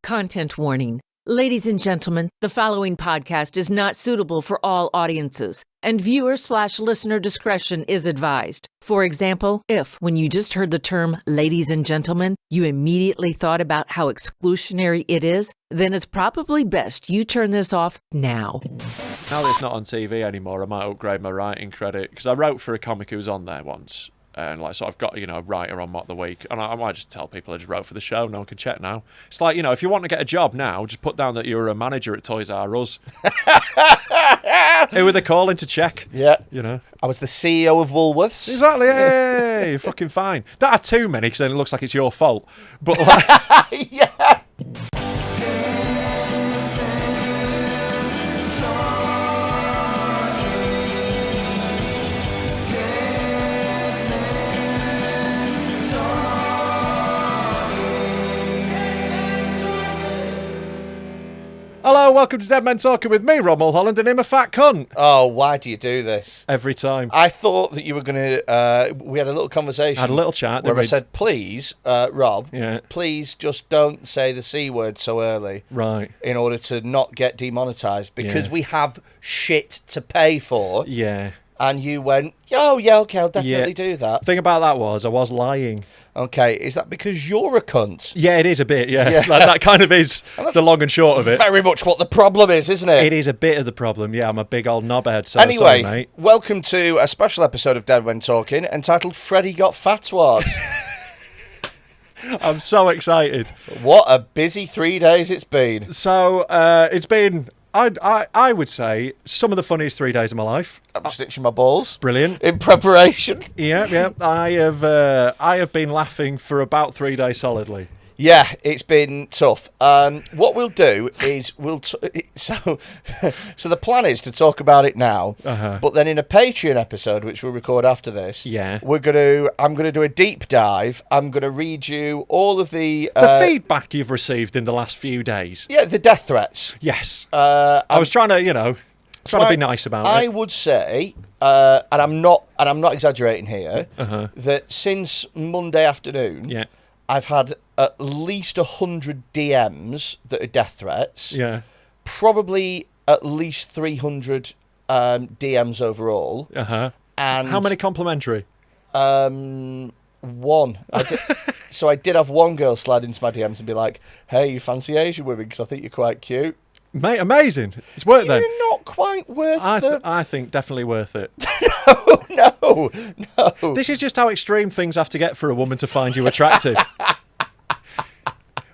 Content warning. Ladies and gentlemen, the following podcast is not suitable for all audiences, and viewer/listener discretion is advised. For example, if, when you just heard the term ladies and gentlemen, you immediately thought about how exclusionary it is, then it's probably best you turn this off now. Now that it's not on TV anymore, I might upgrade my writing credit, because I wrote for a comic who was on there once. And so I've got, a writer on Mock the Week, and I might just tell people I just wrote for the show. No one can check now. It's like, if you want to get a job now, just put down that you're a manager at Toys R Us. Who were they calling to check? Yeah. I was the CEO of Woolworths. Exactly. Hey, you're fucking fine. Don't have too many, because then it looks like it's your fault. But yeah. Hello, welcome to Dead Men Talking with me, Rob Mulholland, and him a fat cunt. Oh, why do you do this? Every time. I thought that you were going to... we had a little conversation. Had a little chat. Where I said, please, Rob, yeah, please just don't say the C word so early. Right. In order to not get demonetised, because we have shit to pay for. Yeah. And you went, oh, yeah, okay, I'll definitely do that. The thing about that was I was lying. Okay, is that because you're a cunt? Yeah, it is a bit, yeah. Like, that kind of is the long and short of it. Very much what the problem is, isn't it? It is a bit of the problem, yeah. I'm a big old knobhead, so anyway, sorry, mate. Welcome to a special episode of Dead When Talking entitled Freddy Got Fatwa'd. I'm so excited. What a busy 3 days it's been. So, it's been... I would say some of the funniest 3 days of my life. I'm stitching my balls. Brilliant. In preparation. Yeah. I have been laughing for about 3 days solidly. Yeah, it's been tough. What we'll do is so the plan is to talk about it now, but then in a Patreon episode, which we'll record after this, I'm gonna do a deep dive. I'm gonna read you all of the feedback you've received in the last few days. Yeah, the death threats. Yes. I was trying to, trying to be nice about it. I would say, and I'm not exaggerating here, that since Monday afternoon, I've had at least 100 DMs that are death threats. Yeah. Probably at least 300 DMs overall. And how many complimentary? One. So I did have one girl slide into my DMs and be like, "Hey, you fancy Asian women? Because I think you're quite cute." Mate, amazing. It's worth it. You're not quite worth it. I think definitely worth it. No. This is just how extreme things have to get for a woman to find you attractive.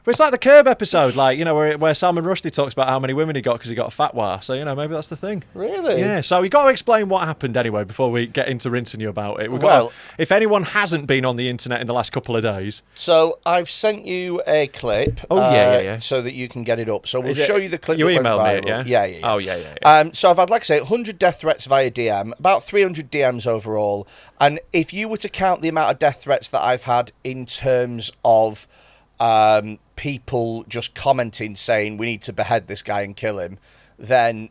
But it's like the Curb episode, where Salman Rushdie talks about how many women he got because he got a Fatwa'd. So, maybe that's the thing. Really? Yeah, so we got to explain what happened anyway before we get into rinsing you about it. If anyone hasn't been on the internet in the last couple of days. So, I've sent you a clip. Oh, yeah. So that you can get it up. So, we'll show you the clip. You emailed me it, yeah? Yeah. Oh, yeah. So, I've had, 100 death threats via DM, about 300 DMs overall. And if you were to count the amount of death threats that I've had in terms of... people just commenting saying we need to behead this guy and kill him, then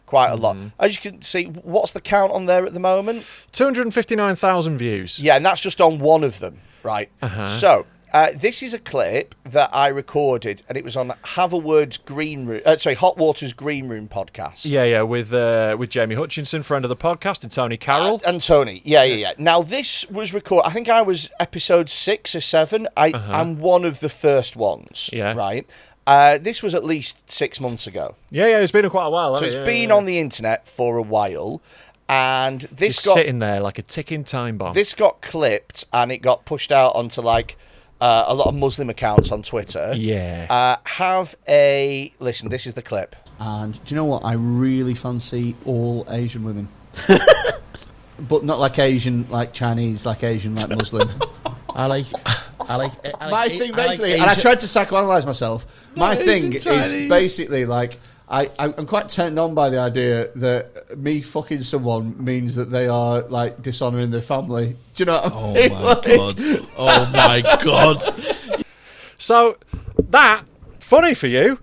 quite a lot. As you can see, what's the count on there at the moment? 259,000 views. Yeah, and that's just on one of them, right? So this is a clip that I recorded, and it was on Hot Water's Green Room podcast. Yeah, with Jamie Hutchinson, friend of the podcast, and Tony Carroll. And Tony, yeah. Now, this was recorded, I think I was episode 6 or 7. I'm one of the first ones, right? This was at least 6 months ago. Yeah, it's been quite a while, hasn't it? So it's been on the internet for a while. And this just sitting there like a ticking time bomb. This got clipped, and it got pushed out onto, a lot of Muslim accounts on Twitter. Yeah. Listen, this is the clip. And do you know what? I really fancy all Asian women. But not like Asian, like Chinese, like Asian, like Muslim. I like my thing basically, and I tried to psychoanalyze myself. My thing is basically I'm quite turned on by the idea that me fucking someone means that they are dishonouring their family. Do you know what I mean? Oh my god! So that funny for you.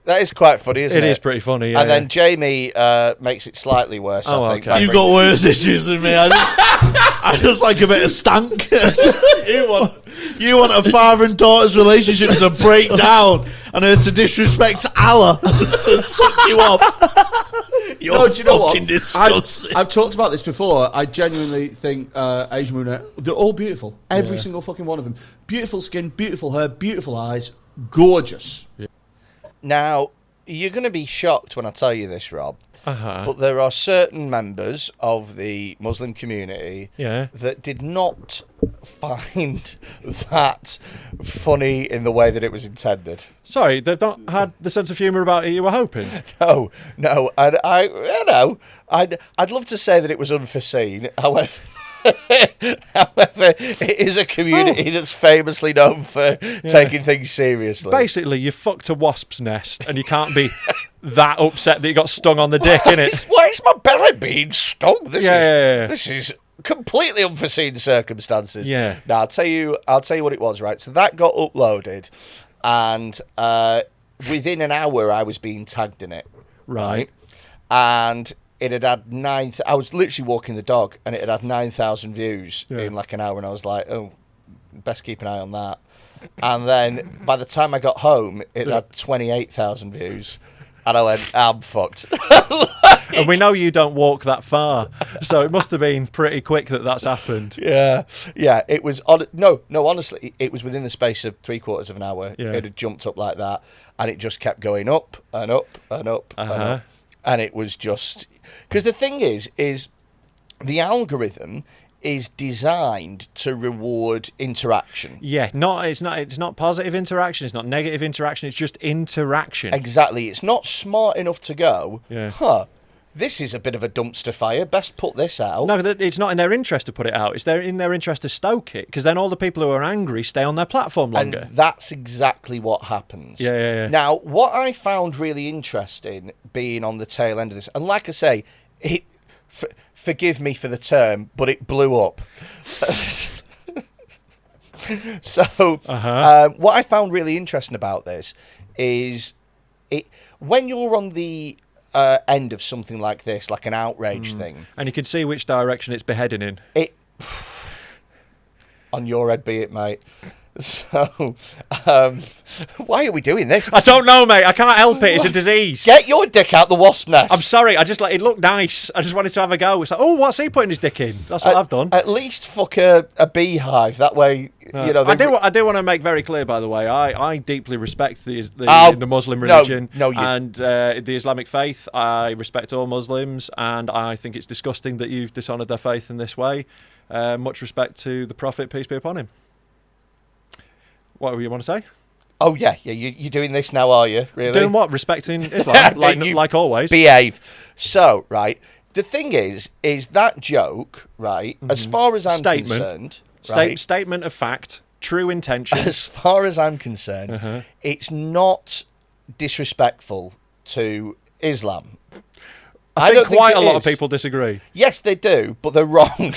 That is quite funny, isn't it? It is pretty funny, yeah. And then Jamie makes it slightly worse, I think. Okay. You've got worse issues than me. I just like a bit of stank. you want a father and daughter's relationship to break down and her to disrespect Allah just to suck you off. You're do you know what? disgusting. I've talked about this before. I genuinely think Asian women, they're all beautiful. Every single fucking one of them. Beautiful skin, beautiful hair, beautiful eyes, gorgeous. Yeah. Now, you're going to be shocked when I tell you this, Rob, but there are certain members of the Muslim community that did not find that funny in the way that it was intended. Sorry, they've not had the sense of humour about it you were hoping? No, and I'd love to say that it was unforeseen, however... However, it is a community that's famously known for taking things seriously. Basically, you fucked a wasp's nest and you can't be that upset that you got stung on the dick, innit? Why is my belly being stung? This is completely unforeseen circumstances. Yeah. Now, I'll tell you what it was, right? So that got uploaded, and within an hour, I was being tagged in it. Right. And it had I was literally walking the dog, and it had 9,000 views in like an hour, and I was like, oh, best keep an eye on that. And then by the time I got home, it had 28,000 views, and I went, I'm fucked. And we know you don't walk that far, so it must have been pretty quick that that's happened. Yeah, it was honestly, it was within the space of 3/4 of an hour. Yeah. It had jumped up like that, and it just kept going up and up and up and up. And it was just... Because the thing is the algorithm is designed to reward interaction. Yeah, it's not positive interaction, it's not negative interaction, it's just interaction. Exactly. It's not smart enough to go, this is a bit of a dumpster fire, best put this out. No, it's not in their interest to put it out. It's in their interest to stoke it, because then all the people who are angry stay on their platform longer. And that's exactly what happens. Yeah. Now, what I found really interesting being on the tail end of this, and like I say, forgive me for the term, but it blew up. So, what I found really interesting about this is when you're on the end of something like this, like an outrage thing, and you can see which direction it's beheading in. On your head be it, mate. So, why are we doing this? I don't know, mate. I can't help it. It's a disease. Get your dick out the wasp nest. I'm sorry. It looked nice. I just wanted to have a go. It's like, oh, what's he putting his dick in? That's what I've done. At least fuck a beehive. That way, you know. I do want to make very clear, by the way, I deeply respect the Muslim religion and the Islamic faith. I respect all Muslims, and I think it's disgusting that you've dishonoured their faith in this way. Much respect to the Prophet, peace be upon him. What do you want to say? Oh, yeah. You're doing this now, are you? Really? Doing what? Respecting Islam, like always. Behave. So, right, the thing is that joke, right, as far as I'm concerned... Statement of fact, true intention. As far as I'm concerned, it's not disrespectful to Islam. I think quite a lot of people disagree. Yes, they do, but they're wrong.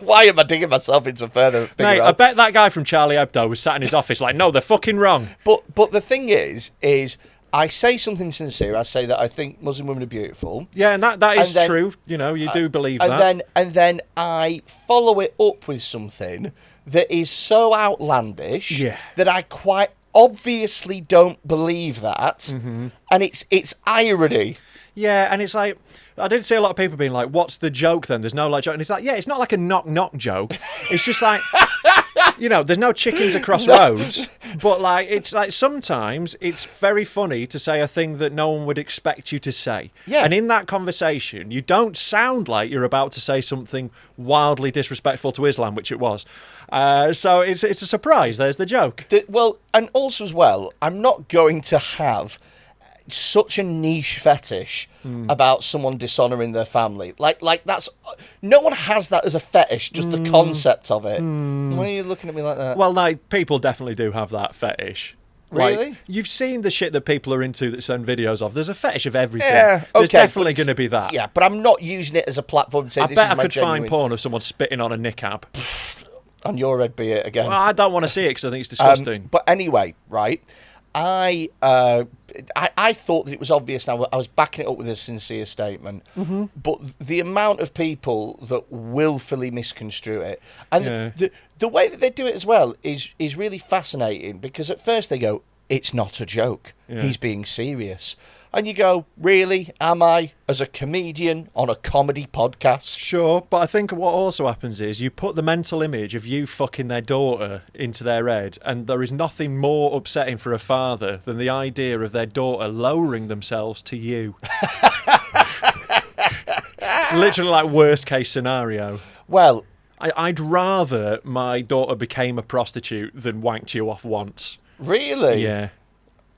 Why am I digging myself into further? Mate, I bet that guy from Charlie Hebdo was sat in his office like, no, they're fucking wrong. But the thing is I say something sincere. I say that I think Muslim women are beautiful. Yeah, and that is true. You know, you do believe that. And then I follow it up with something that is so outlandish that I quite obviously don't believe that. And it's irony. Yeah, and it's like, I did see a lot of people being like, what's the joke then? There's no like joke. And it's like, yeah, it's not like a knock-knock joke. It's just like, you know, there's no chickens across roads. But like, it's like sometimes it's very funny to say a thing that no one would expect you to say. Yeah. And in that conversation, you don't sound like you're about to say something wildly disrespectful to Islam, which it was. So it's a surprise. There's the joke. Well, and also as well, I'm not going to have such a niche fetish about someone dishonouring their family. Like that's... No one has that as a fetish, just the concept of it. Why are you looking at me like that? Well, no, people definitely do have that fetish. Really? Like, you've seen the shit that people are into that send videos of. There's a fetish of everything. Yeah, okay, There's definitely going to be that. Yeah, but I'm not using it as a platform to say I this bet is I my could genuine... find porn of someone spitting on a niqab. On your head be it again. Well, I don't want to see it because I think it's disgusting. But anyway, right... I thought that it was obvious. Now I was backing it up with a sincere statement, but the amount of people that willfully misconstrue it, and the way that they do it as well is really fascinating, because at first they go, "It's not a joke. He's being serious." And you go, really? Am I, as a comedian on a comedy podcast? Sure, but I think what also happens is you put the mental image of you fucking their daughter into their head, and there is nothing more upsetting for a father than the idea of their daughter lowering themselves to you. It's literally like worst case scenario. Well, I'd rather my daughter became a prostitute than wanked you off once. Really? Yeah.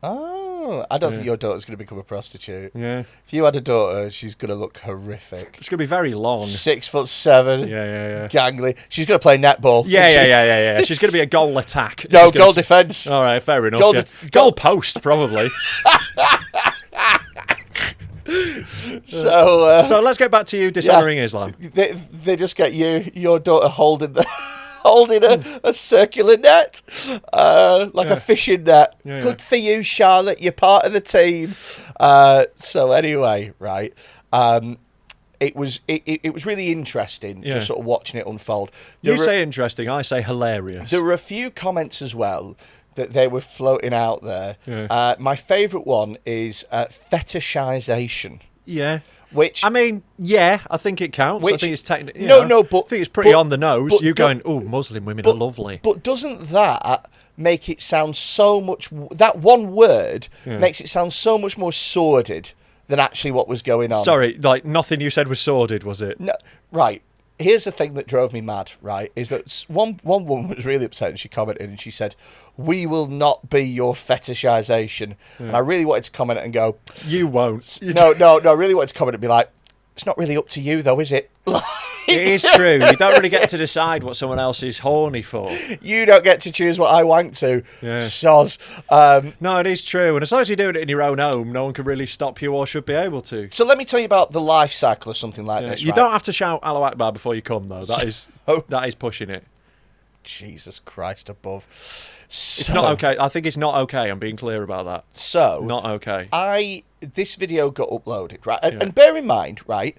Oh, I don't think your daughter's going to become a prostitute. Yeah. If you had a daughter, she's going to look horrific. It's going to be very long. 6'7". Yeah. Gangly. She's going to play netball. Yeah. She's going to be a goal attack. No, goal defence. All right, fair enough. Goal post, probably. So let's get back to you dishonouring Islam. They just get your daughter holding a circular net, like a fishing net. Good for you, Charlotte. You're part of the team. So anyway, right. It was really interesting just sort of watching it unfold. You say interesting, I say hilarious. There were a few comments as well that they were floating out there. My favourite one is fetishization. Yeah. Which, I mean, I think it counts. I think it's technically. But I think it's pretty on the nose. You going, oh, Muslim women are lovely. But doesn't that make it sound so much? That one word makes it sound so much more sordid than actually what was going on. Sorry, like nothing you said was sordid, was it? No, right. Here's the thing that drove me mad, right, is that one woman was really upset and she commented and she said, "We will not be your fetishization." And I really wanted to comment and go, "You won't." No, I really wanted to comment and be like, "It's not really up to you though, is it?" It is true. You don't really get to decide what someone else is horny for. You don't get to choose what I wank to. Soz. No, it is true. And as long as you're doing it in your own home, no one can really stop you or should be able to. So let me tell you about the life cycle of something like this. You don't have to shout Allahu Akbar before you come, though. That is pushing it. Jesus Christ above. It's not okay. I think it's not okay. I'm being clear about that. So not okay. This video got uploaded, right? And bear in mind, right,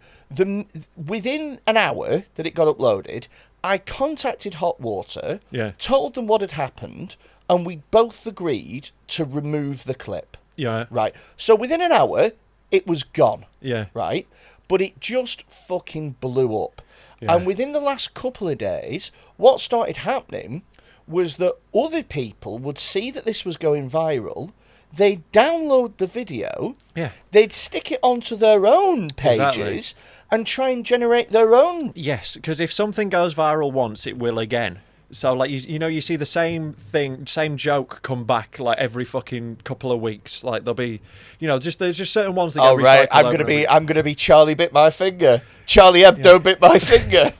within an hour that it got uploaded, I contacted Hot Water, told them what had happened, and we both agreed to remove the clip. Yeah. Right. So within an hour, it was gone. Yeah. Right? But it just fucking blew up. Yeah. And within the last couple of days, what started happening was that other people would see that this was going viral. They'd download the video. Yeah. They'd stick it onto their own pages and try and generate their own. Yes, because if something goes viral once, it will again. So, like, you see the same thing, same joke come back, like, every fucking couple of weeks. Like, there'll be, there's just certain ones that get recycled. Right, I'm gonna be Charlie bit my finger. Charlie Hebdo bit my finger.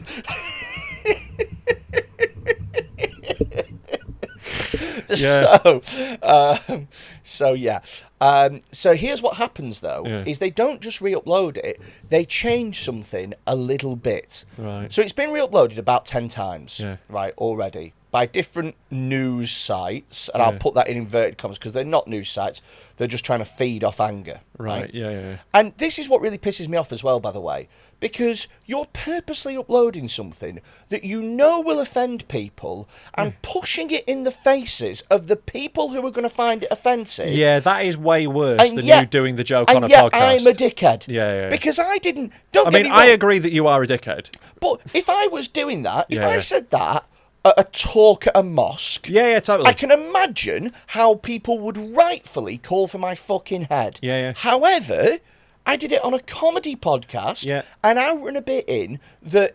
So here's what happens though, is they don't just re-upload it, they change something a little bit. Right. So it's been re-uploaded about 10 times, right, already, by different news sites, and I'll put that in inverted commas because they're not news sites, they're just trying to feed off anger. Right, yeah. And this is what really pisses me off as well, by the way, because you're purposely uploading something that you know will offend people and pushing it in the faces of the people who are going to find it offensive. Yeah, that is way worse than you doing the joke on a podcast. I'm a dickhead. Yeah. Because I didn't... I agree that you are a dickhead. But if I was doing that, if I said that at a talk at a mosque... Yeah, totally. I can imagine how people would rightfully call for my fucking head. Yeah. However... I did it on a comedy podcast, an hour and a bit in, that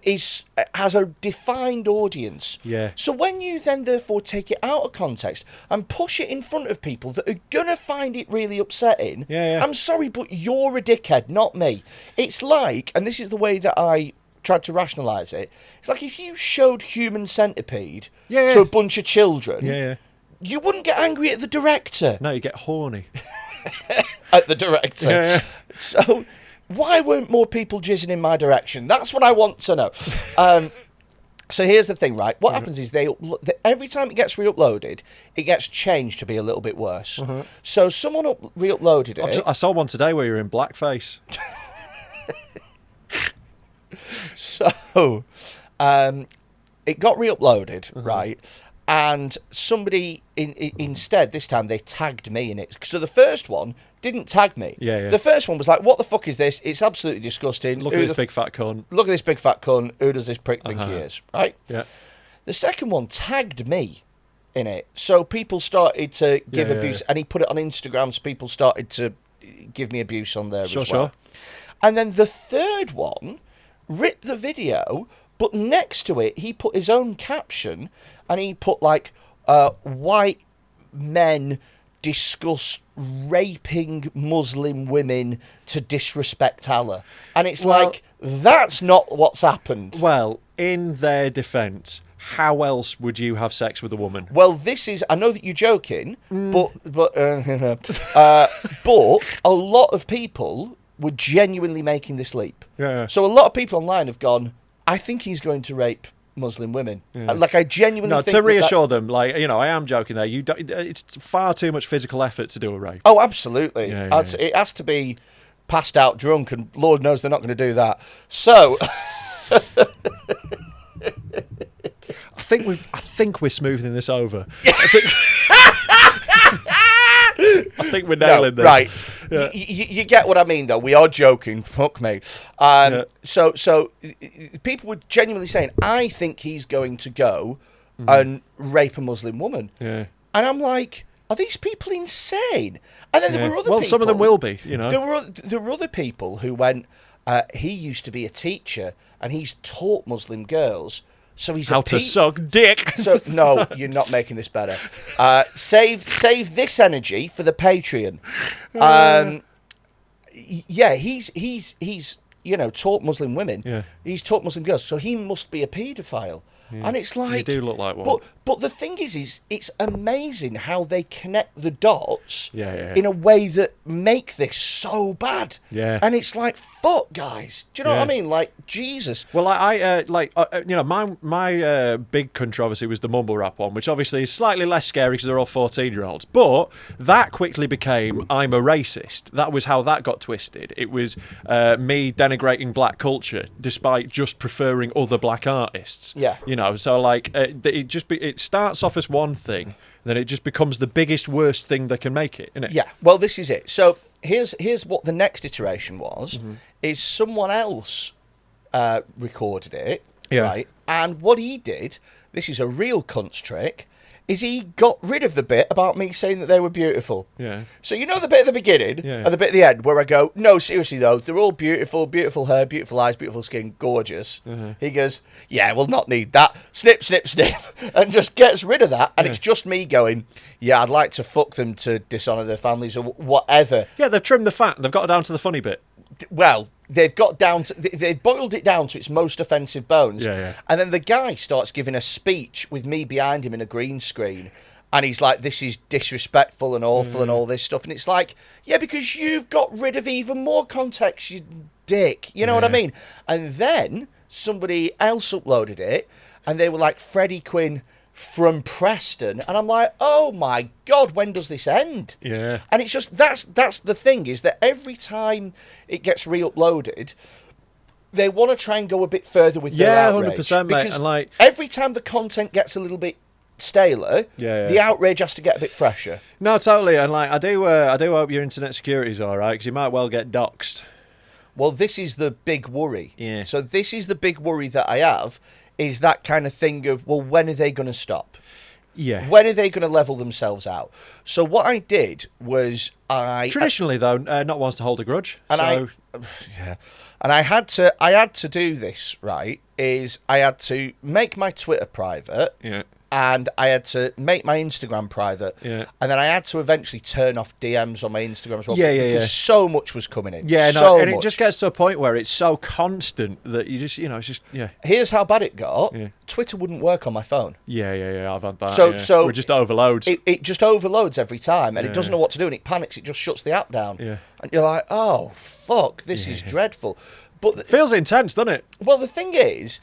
has a defined audience. Yeah. So when you then therefore take it out of context and push it in front of people that are going to find it really upsetting, I'm sorry, but you're a dickhead, not me. It's like, and this is the way that I tried to rationalise it, it's like if you showed Human Centipede to a bunch of children, you wouldn't get angry at the director. No, you get horny. At the director. So why weren't more people jizzing in my direction? That's what I want to know. So here's the thing, right? What happens is every time it gets re-uploaded, it gets changed to be a little bit worse. So someone re-uploaded it. I saw one today where you're in blackface. So it got re-uploaded, right? And somebody instead this time they tagged me in it. So the first one didn't tag me. Yeah. The first one was like, "What the fuck is this? It's absolutely disgusting. Look at this big fat cunt. Look at this big fat cunt. Who does this prick think he is?" Right? Yeah. The second one tagged me in it, so people started to give abuse, and he put it on Instagram, so people started to give me abuse on there as well. Sure. And then the third one ripped the video, but next to it he put his own caption, and he put like, "White men discuss raping Muslim women to disrespect Allah," and it's like, that's not what's happened. Well, in their defence, how else would you have sex with a woman? Well, this is, I know that you're joking, but a lot of people were genuinely making this leap. Yeah. So a lot of people online have gone, "I think he's going to rape Muslim women." Like, I genuinely think to reassure them, like, you know, I am joking there. It's far too much physical effort to do a rape. Oh, absolutely. Yeah. It has to be passed out drunk, and Lord knows they're not going to do that. So I think we're smoothing this over. I think we're nailing this. Right. Yeah. You get what I mean, though. We are joking. Fuck me. So people were genuinely saying, "I think he's going to go and rape a Muslim woman." Yeah. And I'm like, are these people insane? And then there were other people. Well, some of them will be, you know. There were other people who went, he used to be a teacher and he's taught Muslim girls. So he's how to suck dick. So no, you're not making this better. Save this energy for the Patreon. He's taught Muslim women. Yeah. He's taught Muslim girls. So he must be a paedophile. Yeah. And it's like, you do look like one. But the thing is it's amazing how they connect the dots in a way that make this so bad. Yeah. And it's like, fuck, guys. Do you know what I mean? Like, Jesus. Well, my big controversy was the mumble rap one, which obviously is slightly less scary because they're all 14-year-olds. But that quickly became, "I'm a racist." That was how that got twisted. It was me denigrating black culture despite just preferring other black artists. Yeah. You know, so like it starts off as one thing, then it just becomes the biggest, worst thing they can make it, isn't it? Yeah. Well, this is it. So here's what the next iteration was: is someone else recorded it, right? And what he did, this is a real cunt's trick, is he got rid of the bit about me saying that they were beautiful. Yeah. So you know the bit at the beginning and the bit at the end where I go, "No, seriously though, they're all beautiful, beautiful hair, beautiful eyes, beautiful skin, gorgeous." He goes, "Yeah, we'll not need that." Snip, snip, snip, and just gets rid of that. And it's just me going, "Yeah, I'd like to fuck them to dishonour their families or whatever." Yeah, they've trimmed the fat. They've got it down to the funny bit. Well, they've got down to, they've boiled it down to its most offensive bones. And then the guy starts giving a speech with me behind him in a green screen. And he's like, "This is disrespectful and awful and all this stuff." And it's like, yeah, because you've got rid of even more context, you dick. You know what I mean? And then somebody else uploaded it and they were like, "Freddy Quinne from Preston," and I'm like, oh my God, when does this end? Yeah. And it's just, that's the thing, is that every time it gets re-uploaded, they want to try and go a bit further with their outrage. 100%, mate. Because and like, every time the content gets a little bit staler, the outrage has to get a bit fresher. No, totally. And like, I do hope your internet security's all right, because you might well get doxed. Well, this is the big worry. Yeah. So this is the big worry that I have, is that kind of thing of, well, when are they going to stop? Yeah. When are they going to level themselves out? So what I did was traditionally though, not ones to hold a grudge. And I had to do this, right? Is I had to make my Twitter private. Yeah. And I had to make my Instagram private. Yeah. And then I had to eventually turn off DMs on my Instagram as well. Because so much was coming in. Yeah, so and much. it just gets to a point where it's so constant that you just, it's just, Here's how bad it got. Yeah. Twitter wouldn't work on my phone. Yeah, I've had that. So it just overloads. It just overloads every time, and it doesn't know what to do, and it panics. It just shuts the app down. Yeah. And you're like, oh, fuck, this is dreadful. But feels intense, doesn't it? Well, the thing is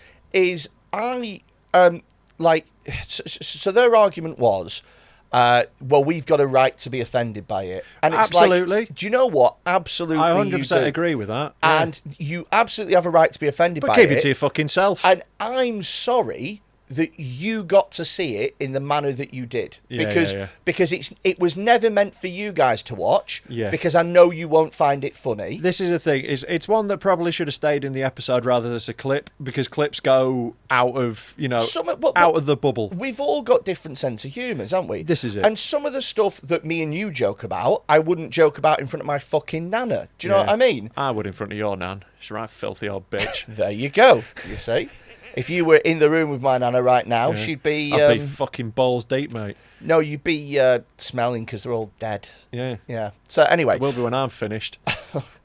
so their argument was, well, we've got a right to be offended by it. And it's Absolutely. like, do you know what? Absolutely, I you 100% do. agree with that. Yeah. And you absolutely have a right to be offended But by keep it. it to your fucking self. And I'm sorry that you got to see it in the manner that you did, because it was never meant for you guys to watch. Yeah. Because I know you won't find it funny. This is the thing. It's one that probably should have stayed in the episode rather than as a clip, because clips go out of out of the bubble. We've all got different sense of humours, haven't we? This is it. And some of the stuff that me and you joke about, I wouldn't joke about in front of my fucking nana. Do you know what I mean? I would in front of your nan. She's a right filthy old bitch. There you go. You see. If you were in the room with my nana right now, she'd be... I'd be fucking balls deep, mate. No, you'd be smelling because they're all dead. Yeah. Yeah. So anyway... It will be when I'm finished.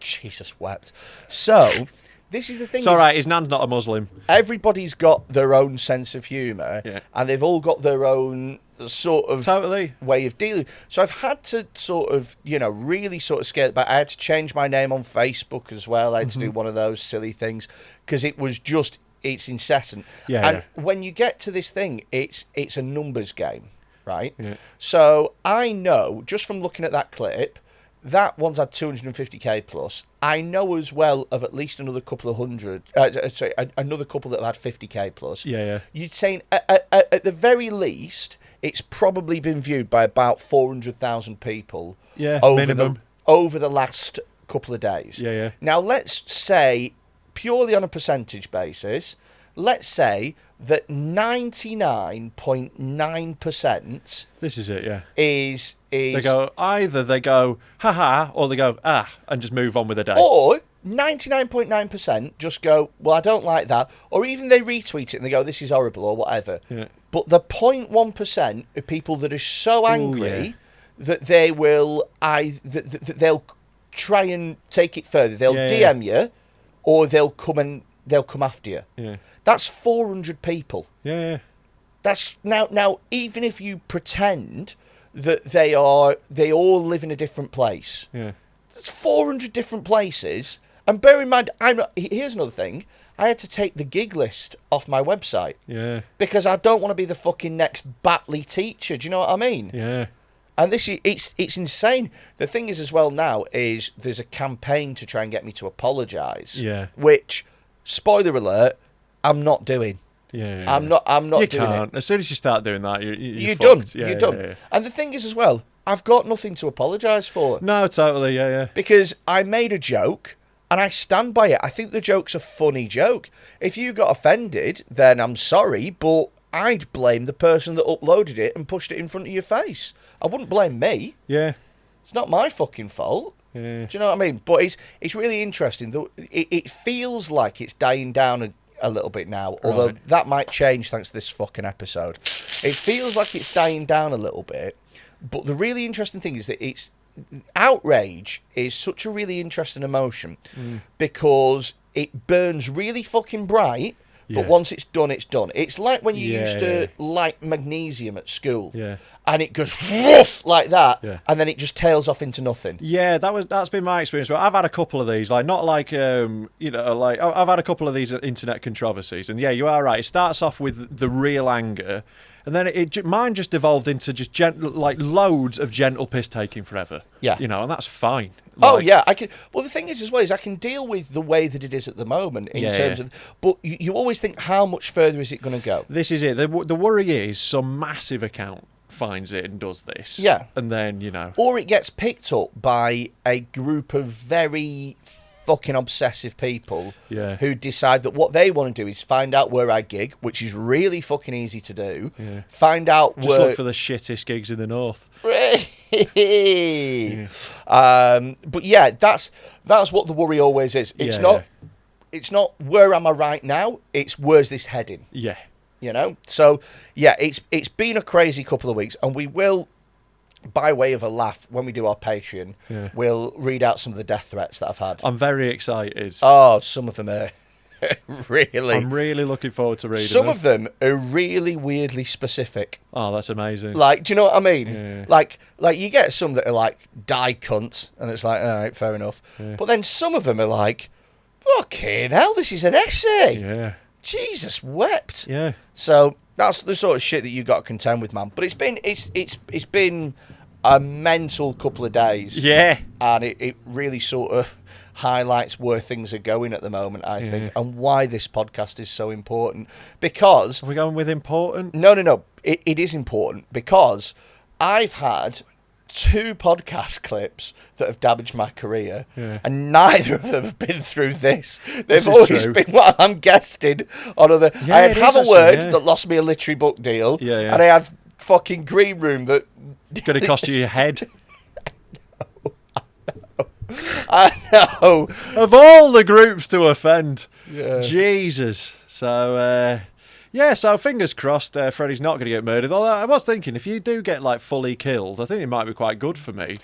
Jesus wept. So, this is the thing... It's all right, his nan's not a Muslim. Everybody's got their own sense of humour. Yeah. And they've all got their own sort of... Totally. ...way of dealing. So I've had to sort of, really sort of scale it back. I had to change my name on Facebook as well. I had to do one of those silly things. Because it was just... It's incessant. And when you get to this thing, it's a numbers game, right? Yeah. So I know, just from looking at that clip, that one's had 250k plus. I know as well of at least another couple of hundred, another couple that have had 50k plus. Yeah. You'd say at the very least, it's probably been viewed by about 400,000 people. Yeah, minimum. Over the last couple of days. Yeah. Now let's say, purely on a percentage basis, let's say that 99.9%. This is it, yeah. Is they go haha, or they go and just move on with the day. Or 99.9% just go, well, I don't like that, or even they retweet it and they go, this is horrible or whatever. Yeah. But the 0.1% of people that are so angry that they will that they'll try and take it further. They'll DM you. Or they'll come after you. Yeah. That's 400 people. Yeah. That's now even if you pretend that they all live in a different place. Yeah. There's 400 different places. And bear in mind, here's another thing. I had to take the gig list off my website. Yeah. Because I don't want to be the fucking next Batley teacher. Do you know what I mean? Yeah. And it's insane. The thing is as well now is there's a campaign to try and get me to apologise. Yeah. Which, spoiler alert, I'm not doing. Yeah. I'm not you doing can't. it. As soon as you start doing that, you're done. fucked. Yeah, you're done. Yeah. And the thing is as well, I've got nothing to apologise for. No, totally. Yeah. Because I made a joke and I stand by it. I think the joke's a funny joke. If you got offended, then I'm sorry, but I'd blame the person that uploaded it and pushed it in front of your face. I wouldn't blame me. Yeah. It's not my fucking fault. Yeah. Do you know what I mean? But it's really interesting. It feels like it's dying down a little bit now, although that might change thanks to this fucking episode. It feels like it's dying down a little bit. But the really interesting thing is that outrage is such a really interesting emotion because it burns really fucking bright. But once it's done, it's done. It's like when you used to light magnesium at school. Yeah. And it goes woof like that. Yeah. And then it just tails off into nothing. Yeah, that's been my experience. But I've had a couple of these, I've had a couple of these internet controversies. And yeah, you are right. It starts off with the real anger. And then mine just devolved into just loads of gentle piss taking forever. Yeah. And that's fine. Oh, yeah. I can. Well, the thing is, as well, is I can deal with the way that it is at the moment in terms of. But you always think, how much further is it going to go? This is it. The worry is some massive account finds it and does this. Yeah. And then, Or it gets picked up by a group of very fucking obsessive people who decide that what they want to do is find out where I gig, which is really fucking easy to do. Yeah. Find out just look for the shittest gigs in the north. But yeah, that's what the worry always is. It's not where am I right now, it's where's this heading. Yeah. So yeah, it's been a crazy couple of weeks, and we will, by way of a laugh, when we do our Patreon, we'll read out some of the death threats that I've had. I'm very excited. Oh, some of them are really... I'm really looking forward to reading some of them are really weirdly specific. Oh, that's amazing. Like, do you know what I mean? Yeah. Like you get some that are like, die cunts, and it's like, all right, fair enough. Yeah. But then some of them are like, fucking hell, this is an essay. Yeah. Jesus wept. Yeah. So that's the sort of shit that you got to contend with, man. But it's been a mental couple of days. Yeah. And it really sort of highlights where things are going at the moment, I think, and why this podcast is so important. Because... Are we going with important? No. It is important because I've had 2 podcast clips that have damaged my career, and neither of them have been through this. They've always been what I'm guesting on other... I had Have a Word that lost me a literary book deal, and I had fucking Green Room that... Going to cost you your head. I know. Of all the groups to offend. Yeah. Jesus. So, so fingers crossed Freddy's not going to get murdered. Although I was thinking, if you do get, like, fully killed, I think it might be quite good for me.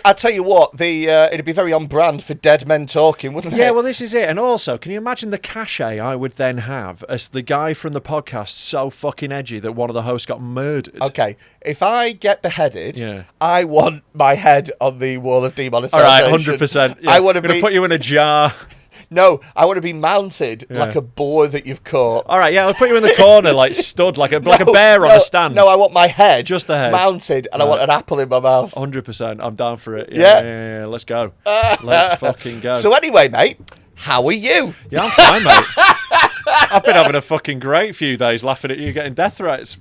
I tell you what, it'd be very on brand for Dead Men Talking, wouldn't it? Yeah, well, this is it. And also, can you imagine the cachet I would then have as the guy from the podcast so fucking edgy that one of the hosts got murdered? Okay, if I get beheaded, I want my head on the wall of demonetisation. All right, 100%. Yeah. I want to put you in a jar. No, I want to be mounted like a boar that you've caught. All right, I'll put you in the corner, like stood, like a bear on a stand. No, I want my head, just the head, mounted, and I want an apple in my mouth. 100%, I'm down for it. Yeah, let's go. Let's fucking go. So anyway, mate, how are you? Yeah, I'm fine, mate. I've been having a fucking great few days laughing at you getting death threats.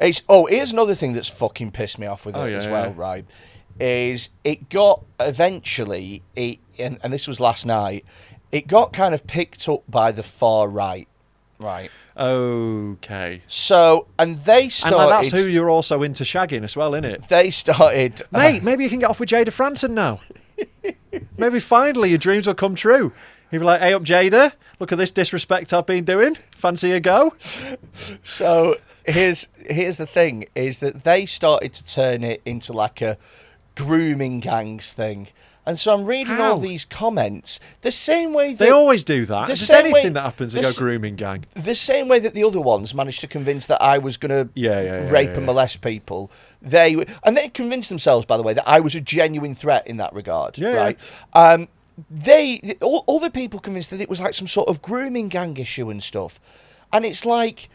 Here's another thing that's fucking pissed me off with it as well, right? Is it got eventually, and this was last night, it got kind of picked up by the far right. Okay. So, and they started... And that's who you're also into shagging as well, innit? They started... Mate, maybe you can get off with Jada Franson now. Maybe finally your dreams will come true. You'll be like, hey up Jada, look at this disrespect I've been doing. Fancy a go? So, here's the thing, is that they started to turn it into like a grooming gangs thing. And so I'm reading all these comments the same way that... They always do that. Just anything that happens, they go grooming gang. The same way that the other ones managed to convince that I was going to rape and molest people. And they convinced themselves, by the way, that I was a genuine threat in that regard. Right? All the people convinced that it was like some sort of grooming gang issue and stuff. And it's like...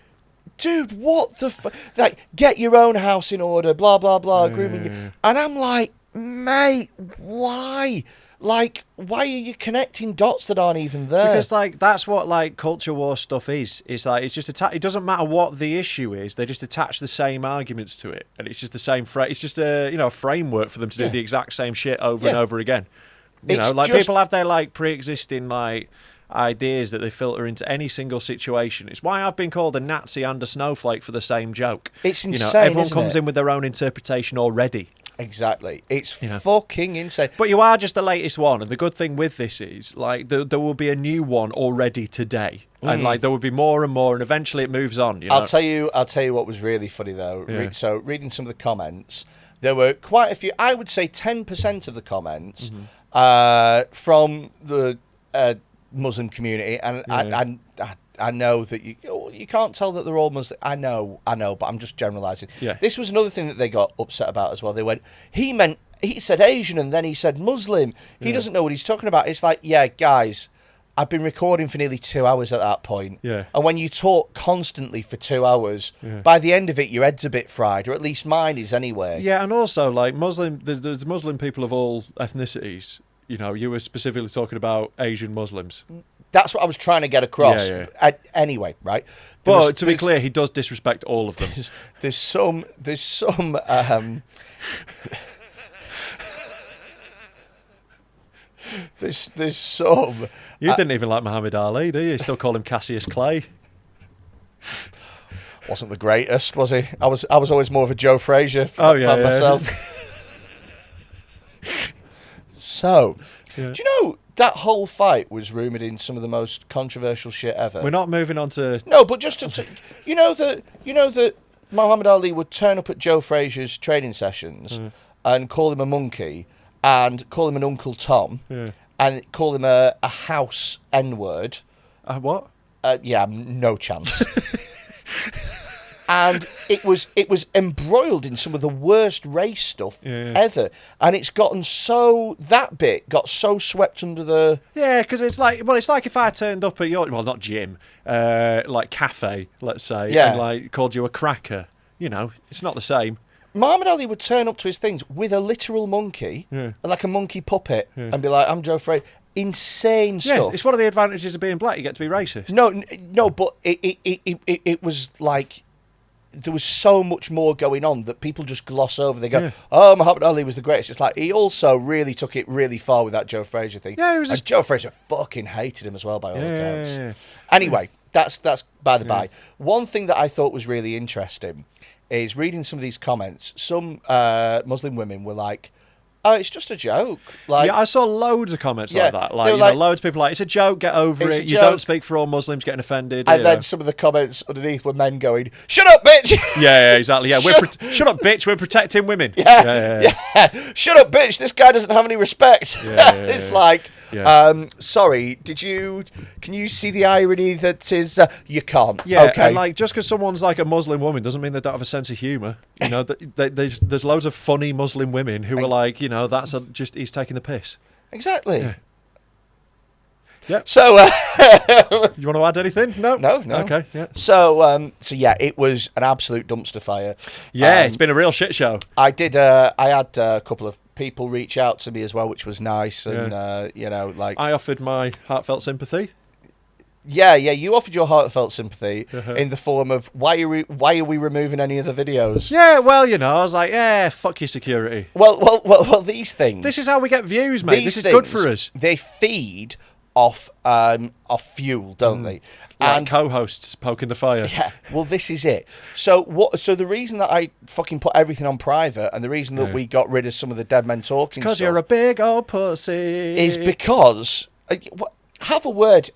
Dude, what the like, get your own house in order, blah, blah, blah, grooming. And I'm like... Mate, why? Like, why are you connecting dots that aren't even there? Because, like, that's what, like, culture war stuff is. It's like, it's just, it doesn't matter what the issue is, they just attach the same arguments to it. And it's just the same, it's just a framework for them to do the exact same shit over and over again. You know, like, people have their, like, pre-existing, like, ideas that they filter into any single situation. It's why I've been called a Nazi and a snowflake for the same joke. It's insane, everyone comes in with their own interpretation already. Exactly. It's fucking insane. But you are just the latest one, and the good thing with this is, like, there will be a new one already today. And, like, there will be more and more, and eventually it moves on, you know? I'll tell you what was really funny, though. So, reading some of the comments, there were quite a few, I would say 10% of the comments from the Muslim community, and I know that you can't tell that they're all Muslim. I know, but I'm just generalising. Yeah. This was another thing that they got upset about as well. They went, he said Asian and then he said Muslim. He doesn't know what he's talking about. It's like, yeah, guys, I've been recording for nearly 2 hours at that point. Yeah. And when you talk constantly for 2 hours, by the end of it, your head's a bit fried, or at least mine is anyway. Yeah, and also, like, there's Muslim people of all ethnicities. You know, you were specifically talking about Asian Muslims. That's what I was trying to get across. Anyway, right? But to be clear, he does disrespect all of them. There's some. There's some. You didn't even like Muhammad Ali, do you? You still call him Cassius Clay. Wasn't the greatest, was he? I was always more of a Joe Frazier fan myself. So, do you know that whole fight was rumoured in some of the most controversial shit ever? We're not moving on to... No, but just to... You know that Muhammad Ali would turn up at Joe Frazier's training sessions and call him a monkey and call him an Uncle Tom and call him a house N-word. What? Yeah, no chance. And it was embroiled in some of the worst race stuff ever, and it's gotten so that bit got so swept under the because it's like if I turned up at your not gym, like cafe, let's say, and like called you a cracker. You know, it's not the same. Muhammad Ali would turn up to his things with a literal monkey, like a monkey puppet, and be like, "I'm Joe Frazier." Insane stuff. Yeah, it's one of the advantages of being black. You get to be racist. No, but it was like. There was so much more going on that people just gloss over. They go, "Oh, Muhammad Ali was the greatest." It's like he also really took it really far with that Joe Frazier thing. Yeah, it was. And Joe Frazier fucking hated him as well, by all accounts. Yeah. Anyway, that's by the by. One thing that I thought was really interesting is reading some of these comments. Some Muslim women were like, "Oh, it's just a joke." Like, I saw loads of comments like that. Like, loads of people like, "It's a joke, get over it. You don't speak for all Muslims getting offended." And then some of the comments underneath were men going, "Shut up, bitch!" Yeah, exactly. Yeah, shut up, bitch. We're protecting women. Yeah. Shut up, bitch. This guy doesn't have any respect. It's like, sorry. Can you see the irony that is? You can't. Yeah. Okay. And like, just because someone's like a Muslim woman doesn't mean they don't have a sense of humour. You know, there's loads of funny Muslim women who are like, you know, he's taking the piss. Exactly. Yeah. So, you want to add anything? No. Okay. Yeah. So yeah, it was an absolute dumpster fire. Yeah, it's been a real shit show. I had a couple of people reach out to me as well, which was nice, and you know, like I offered my heartfelt sympathy. Yeah, you offered your heartfelt sympathy in the form of why are we removing any of the videos? Yeah, well, you know, I was like, fuck your security. Well, these things. This is how we get views, mate. This is good for us. They feed off fuel, don't they? Like and co-hosts poking the fire. Yeah. Well, this is it. So the reason that I fucking put everything on private and the reason that we got rid of some of the dead men talking because you're a big old pussy is because. Have a word.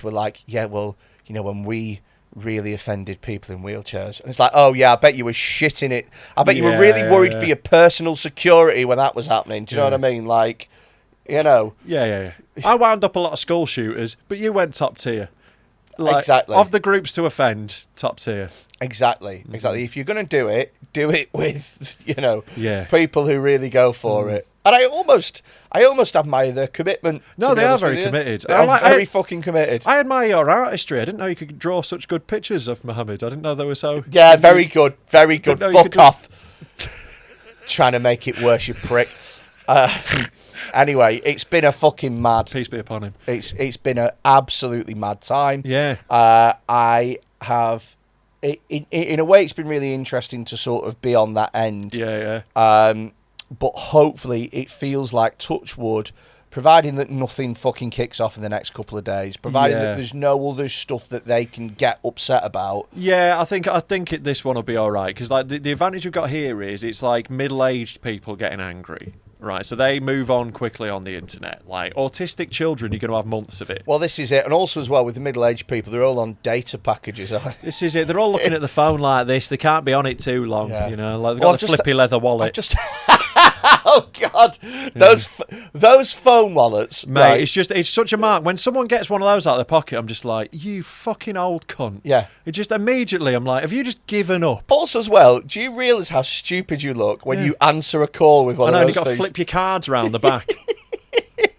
We're like, yeah, well, you know, when we really offended people in wheelchairs, and it's like, oh yeah, I bet you were shitting it. I bet you were really worried for your personal security when that was happening. Do you know what I mean? Like, you know. Yeah. I wound up a lot of school shooters, but you went top tier. Like, exactly. Of the groups to offend, top tier. Exactly. If you're going to do it with, you know, people who really go for it. And I almost admire their commitment. No, they are very committed. They are very fucking committed. I admire your artistry. I didn't know you could draw such good pictures of Muhammad. I didn't know they were so... Yeah, very good. Very good. Fuck off. Trying to make it worse, you prick. Anyway, it's been a fucking mad... Peace be upon him. It's been an absolutely mad time. Yeah. I have... In a way, it's been really interesting to sort of be on that end. Yeah. But hopefully it feels like, touch wood, providing that nothing fucking kicks off in the next couple of days, providing that there's no other stuff that they can get upset about. Yeah, I think this one will be all right, because like the advantage we've got here is it's like middle-aged people getting angry. Right, so they move on quickly on the internet. Like, autistic children, you're going to have months of it. Well, this is it. And also, as well, with the middle-aged people, they're all on data packages, aren't they? This is it. They're all looking at the phone like this. They can't be on it too long, you know. Like, they've got the flippy leather wallet. Oh, God. Those phone wallets. Mate, right. It's such a mark. When someone gets one of those out of their pocket, I'm just like, you fucking old cunt. Yeah. It just immediately, I'm like, have you just given up? Also, as well, do you realise how stupid you look when you answer a call with one of those things? And you've got to flip your cards round the back.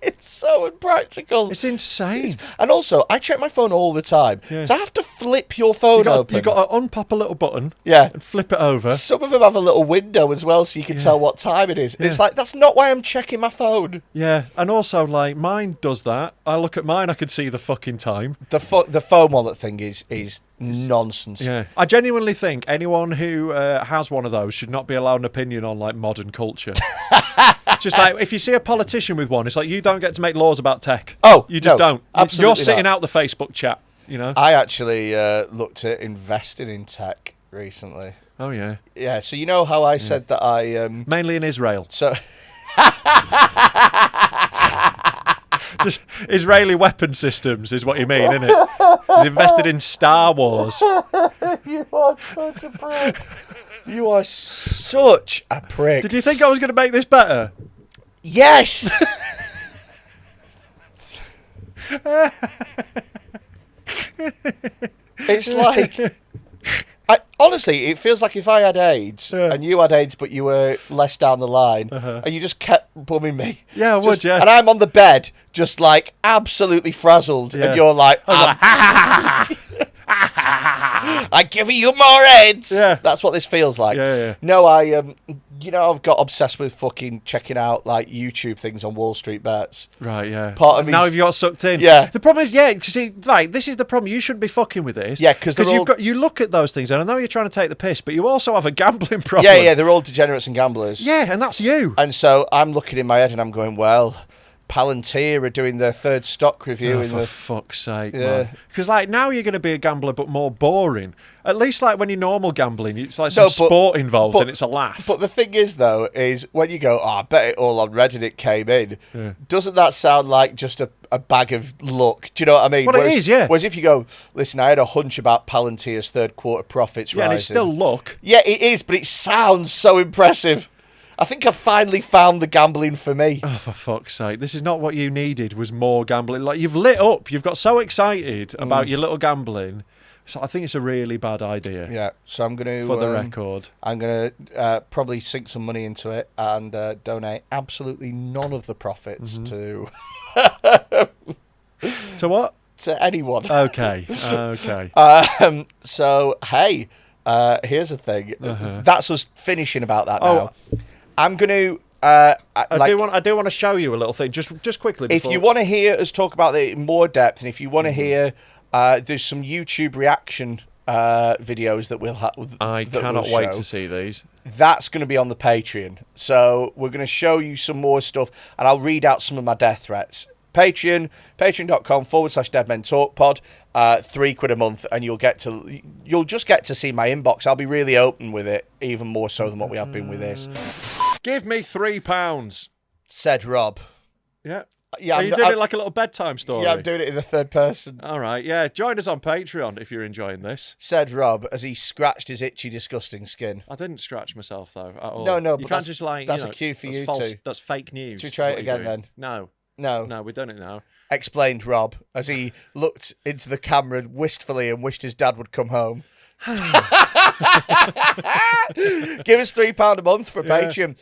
It's so impractical. It's insane. And also, I check my phone all the time. Yeah. So I have to flip your phone open. You've got to unpop a little button and flip it over. Some of them have a little window as well so you can tell what time it is. Yeah. It's like, that's not why I'm checking my phone. Yeah, and also, like, mine does that. I look at mine, I can see the fucking time. The phone wallet thing is nonsense. Yeah, I genuinely think anyone who has one of those should not be allowed an opinion on, like, modern culture. Just like, if you see a politician with one, it's like, you don't get to make laws about tech. Oh, you just don't. Absolutely You're sitting out the Facebook chat, you know? I actually looked at investing in tech recently. Oh, yeah. Yeah, so you know how I said that I... Mainly in Israel. So... Just Israeli weapon systems is what you mean, isn't it? He's invested in Star Wars. You are such a prick. You are such a prick. Did you think I was going to make this better? Yes. It's like Honestly, it feels like if I had AIDS and you had AIDS, but you were less down the line, and you just kept bumming me. Yeah, I would, yeah. And I'm on the bed, just like absolutely frazzled, and you're like, I'm giving you more AIDS. Yeah. That's what this feels like. Yeah. No, I've got obsessed with fucking checking out like YouTube things on Wall Street Bets. Right, yeah. Part of me. Now have you got sucked in? Yeah. The problem is, because see, right, this is the problem. You shouldn't be fucking with this. Yeah, because you look at those things, and I know you're trying to take the piss, but you also have a gambling problem. Yeah, they're all degenerates and gamblers. Yeah, and that's you. And so I'm looking in my head and I'm going, well, Palantir are doing their third stock review. For fuck's sake, Yeah. man. Because like now you're going to be a gambler, but more boring. At least like when you're normal gambling, it's like some sport involved and it's a laugh. But the thing is, though, is when you go, I bet it all on Reddit it came in, doesn't that sound like just a bag of luck? Do you know what I mean? Well, it is, yeah. Whereas if you go, listen, I had a hunch about Palantir's third quarter profits rising. And it's still luck. Yeah, it is, but it sounds so impressive. I think I finally found the gambling for me. Oh, for fuck's sake. This is not what you needed, was more gambling. Like, you've lit up. You've got so excited about your little gambling. So I think it's a really bad idea. Yeah, so I'm going to... For the record. I'm going to probably sink some money into it and donate absolutely none of the profits to... To what? To anyone. Okay. So, hey, here's the thing. That's us finishing about that now. I'm going to... I do want to show you a little thing, just quickly. If you want to hear us talk about it in more depth, and if you want to hear... there's some YouTube reaction videos that we'll have. I cannot wait to see these. That's going to be on the Patreon. So we're going to show you some more stuff, and I'll read out some of my death threats. patreon.com/deadmentalkpod, £3 a month, and you'll just get to see my inbox. I'll be really open with it, even more so than what we have been with this. Give me £3, said Rob. Yeah. Yeah, Are you doing it like a little bedtime story? Yeah, I'm doing it in the third person. All right, yeah. Join us on Patreon if you're enjoying this. Said Rob as he scratched his itchy, disgusting skin. I didn't scratch myself, though, at all. No, you but can't just like... That's a cue for you false, two. That's fake news. Should we try it again, then? No, we've done it now. Explained Rob as he looked into the camera wistfully and wished his dad would come home. Give us £3 a month for Patreon.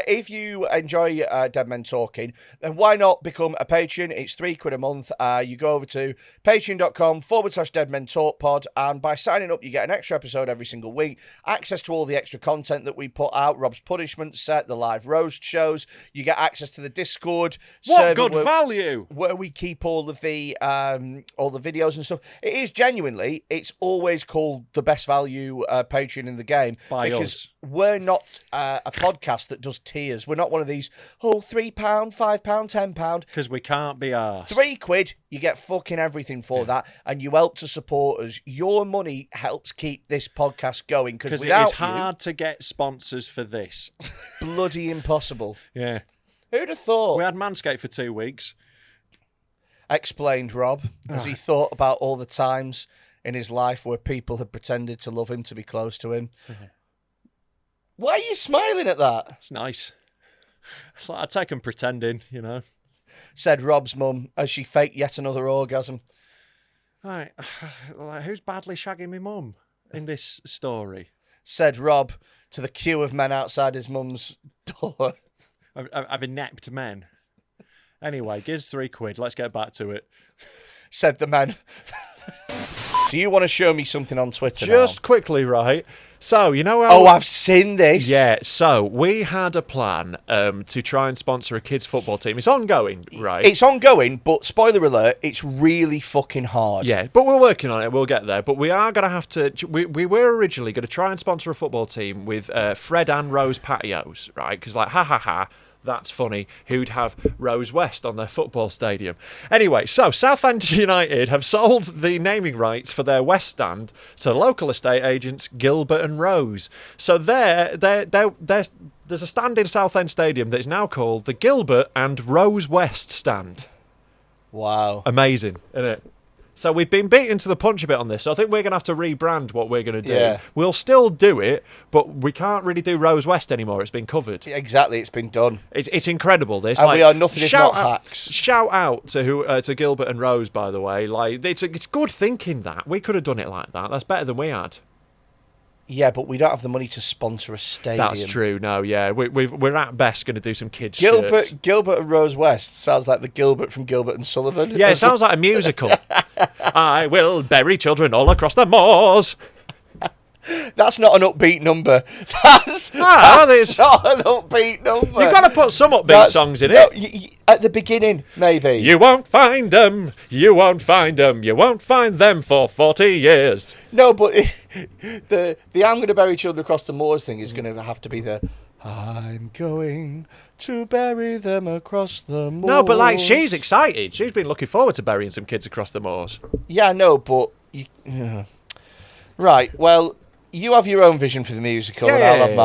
If you enjoy Dead Men Talking, then why not become a patron? It's £3 a month. You go over to patreon.com/deadmentalkpod, and by signing up, you get an extra episode every single week, access to all the extra content that we put out, Rob's punishment set, the live roast shows. You get access to the Discord server value where we keep all the videos and stuff. It is genuinely, it's always called the best value Patreon in the game because we're not a podcast that does tiers. We're not one of these £3, £5, £10 because we can't be arsed. £3, you get fucking everything for that, and you help to support us. Your money helps keep this podcast going because it is hard to get sponsors for this. Bloody impossible. Yeah, who'd have thought? We had Manscaped for 2 weeks. Explained Rob as he thought about all the times in his life where people had pretended to love him, to be close to him. Why are you smiling at that? It's nice. It's like I take him pretending, you know. Said Rob's mum as she faked yet another orgasm. Right, like, who's badly shagging my mum in this story? Said Rob to the queue of men outside his mum's door. I've inept men. Anyway, give us £3. Let's get back to it. Said the man. So you want to show me something on Twitter Just now? quickly, right? So, you know how... Oh, I've seen this. Yeah, so we had a plan to try and sponsor a kids' football team. It's ongoing, right? It's ongoing, but spoiler alert, it's really fucking hard. Yeah, but we're working on it. We'll get there. But we are going to have to... We were originally going to try and sponsor a football team with Fred and Rose patios, right? Because, like, ha, that's funny, who'd have Rose West on their football stadium. Anyway, so Southend United have sold the naming rights for their West stand to local estate agents Gilbert and Rose. So there's a stand in Southend Stadium that is now called the Gilbert and Rose West stand. Wow. Amazing, isn't it? So we've been beaten to the punch a bit on this. So I think we're going to have to rebrand what we're going to do. Yeah. We'll still do it, but we can't really do Rose West anymore. It's been covered. Exactly, it's been done. It's incredible, this. And we are nothing if not hacks. Shout out to Gilbert and Rose, by the way. Like it's good thinking that. We could have done it like that. That's better than we had. Yeah, but we don't have the money to sponsor a stadium. That's true. No, yeah, we're at best going to do some kids' shirts. Gilbert and Rose West sounds like the Gilbert from Gilbert and Sullivan. Yeah, it sounds like a musical. I will bury children all across the moors. That's not an upbeat number. That's not an upbeat number. You've got to put some upbeat songs in it. At the beginning, maybe. You won't find them. You won't find them. You won't find them for 40 years. No, but the I'm going to bury children across the moors thing is going to have to be the I'm going to bury them across the moors. No, but like she's excited. She's been looking forward to burying some kids across the moors. Yeah, no, but right. Well, you have your own vision for the musical, and I'll have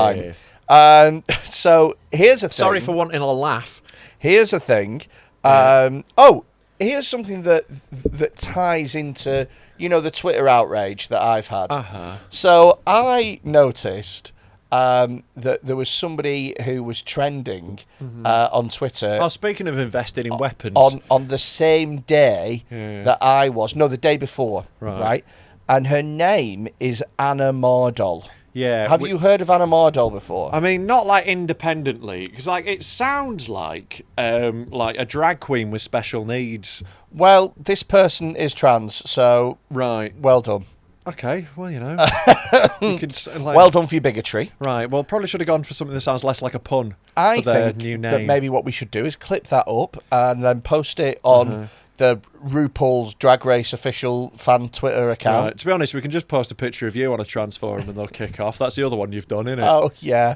mine. So here's a thing. Sorry for wanting a laugh. Here's a thing. Here's something that ties into the Twitter outrage that I've had. So I noticed that there was somebody who was trending on Twitter. Oh, speaking of investing in weapons, on the same day that I was. No, the day before. Right. And her name is Anna Mardol. Yeah. Have you heard of Anna Mardol before? I mean, not like independently, because like it sounds like a drag queen with special needs. Well, this person is trans, so right. Well done. Okay, well, you could, well done for your bigotry. Right, well, probably should have gone for something that sounds less like a pun. I for their think new name. that maybe what we should do is clip that up and then post it on the RuPaul's Drag Race official fan Twitter account. Right, to be honest, we can just post a picture of you on a trans forum and they'll kick off. That's the other one you've done, isn't it? Oh, yeah.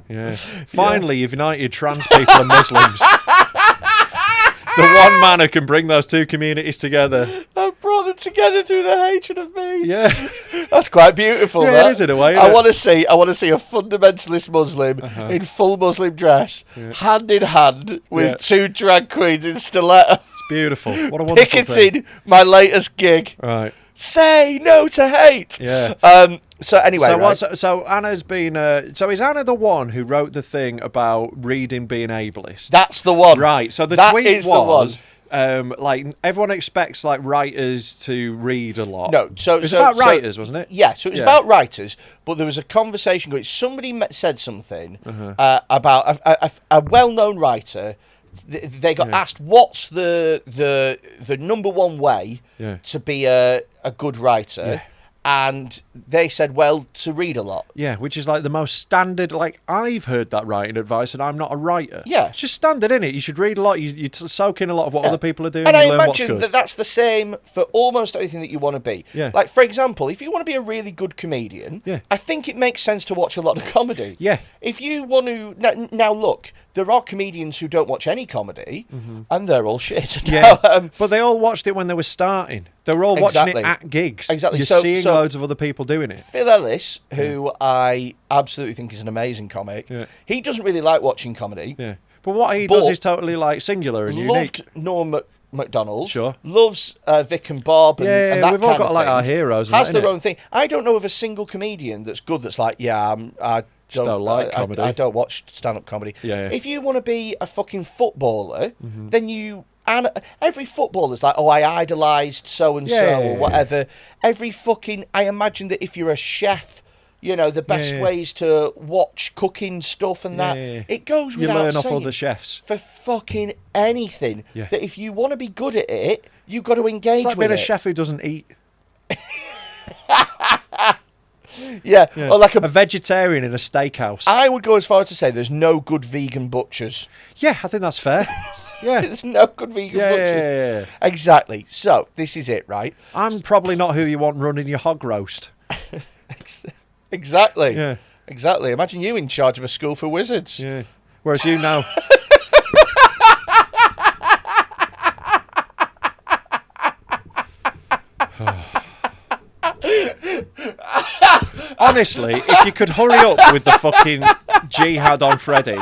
Finally, you've united trans people and Muslims. The one man who can bring those two communities together. I've brought them together through the hatred of me. Yeah. That's quite beautiful. Yeah, that. It is in a way. I want to see a fundamentalist Muslim in full Muslim dress, hand in hand with two drag queens in stilettos. Beautiful. What a wonderful picketing thing. my latest gig. Right. Say no to hate. Yeah. So anyway, so Anna's been. So is Anna the one who wrote the thing about reading being ableist? That's the one. Right. So the tweet was. Like everyone expects like writers to read a lot. No, so it was about writers, wasn't it? Yeah, so it was about writers, but there was a conversation going. Somebody said something about a well-known writer. They got asked what's the number one way to be a good writer, and they said, well, to read a lot. Yeah, which is like the most standard. Like I've heard that writing advice, and I'm not a writer. Yeah, it's just standard, isn't it? You should read a lot. You soak in a lot of what other people are doing, and you I learn what's imagine good. that's the same for almost anything that you want to be. Yeah. Like for example, if you want to be a really good comedian, I think it makes sense to watch a lot of comedy. Yeah. If you want to now look. There are comedians who don't watch any comedy, and they're all shit. Yeah, but they all watched it when they were starting. They were all watching it at gigs. Exactly. You're seeing loads of other people doing it. Phil Ellis, who I absolutely think is an amazing comic, he doesn't really like watching comedy. Yeah, but what he does is totally like singular and unique. Loved Norm Macdonald. Sure. Loves Vic and Bob. And, and that we've all kind got of like thing. our heroes. Has their own thing. I don't know of a single comedian that's good. That's like, I don't like comedy. I don't watch stand-up comedy. Yeah. If you want to be a fucking footballer, then and every footballer's like, I idolised so-and-so or whatever. Every fucking... I imagine that if you're a chef, the best ways to watch cooking stuff and that. It goes without saying. You learn off other chefs. For fucking anything. Yeah. That if you want to be good at it, you've got to engage with it. It's like being a chef who doesn't eat. Yeah, or like a vegetarian in a steakhouse. I would go as far as to say there's no good vegan butchers. Yeah, I think that's fair. Yeah, there's no good vegan butchers. Yeah. Exactly. So this is it, right? I'm probably not who you want running your hog roast. Exactly. Yeah. Exactly. Imagine you in charge of a school for wizards. Yeah. Whereas you now. Honestly, if you could hurry up with the fucking jihad on Freddy,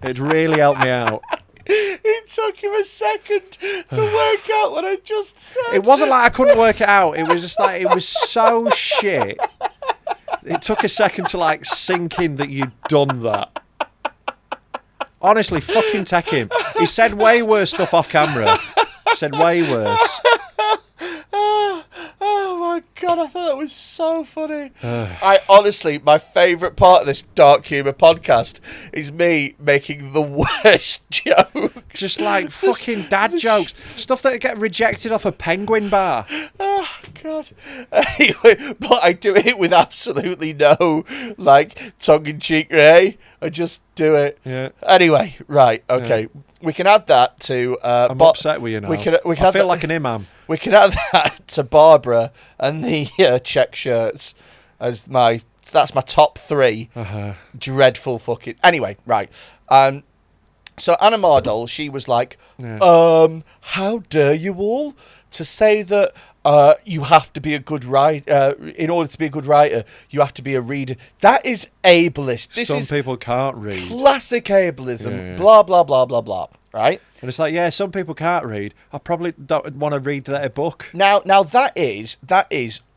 it'd really help me out. It took him a second to work out what I just said. It wasn't like I couldn't work it out. It was just like, it was so shit. It took a second to like sink in that you'd done that. Honestly, fucking take him. He said way worse stuff off camera. He said way worse. Oh my God. God, I thought that was so funny. I honestly, my favourite part of this dark humour podcast is me making the worst jokes. Just like fucking dad jokes. Stuff that get rejected off a Penguin bar. Oh, God. Anyway, but I do it with absolutely no, like, tongue-in-cheek, I just do it. Yeah. Anyway, right, okay. Yeah. We can add that to... I'm upset with you now. I feel like an imam. We can add that to Barbara and the check shirts as that's my top 3 dreadful fucking... Anyway, right. So Anna Mardell, she was like, how dare you all to say that you have to be a good writer. In order to be a good writer, you have to be a reader. That is ableist. Some people can't read. Classic ableism. Yeah. Blah, blah, blah, blah, blah. Right? And it's like, yeah, some people can't read. I probably don't want to read their book. Now that is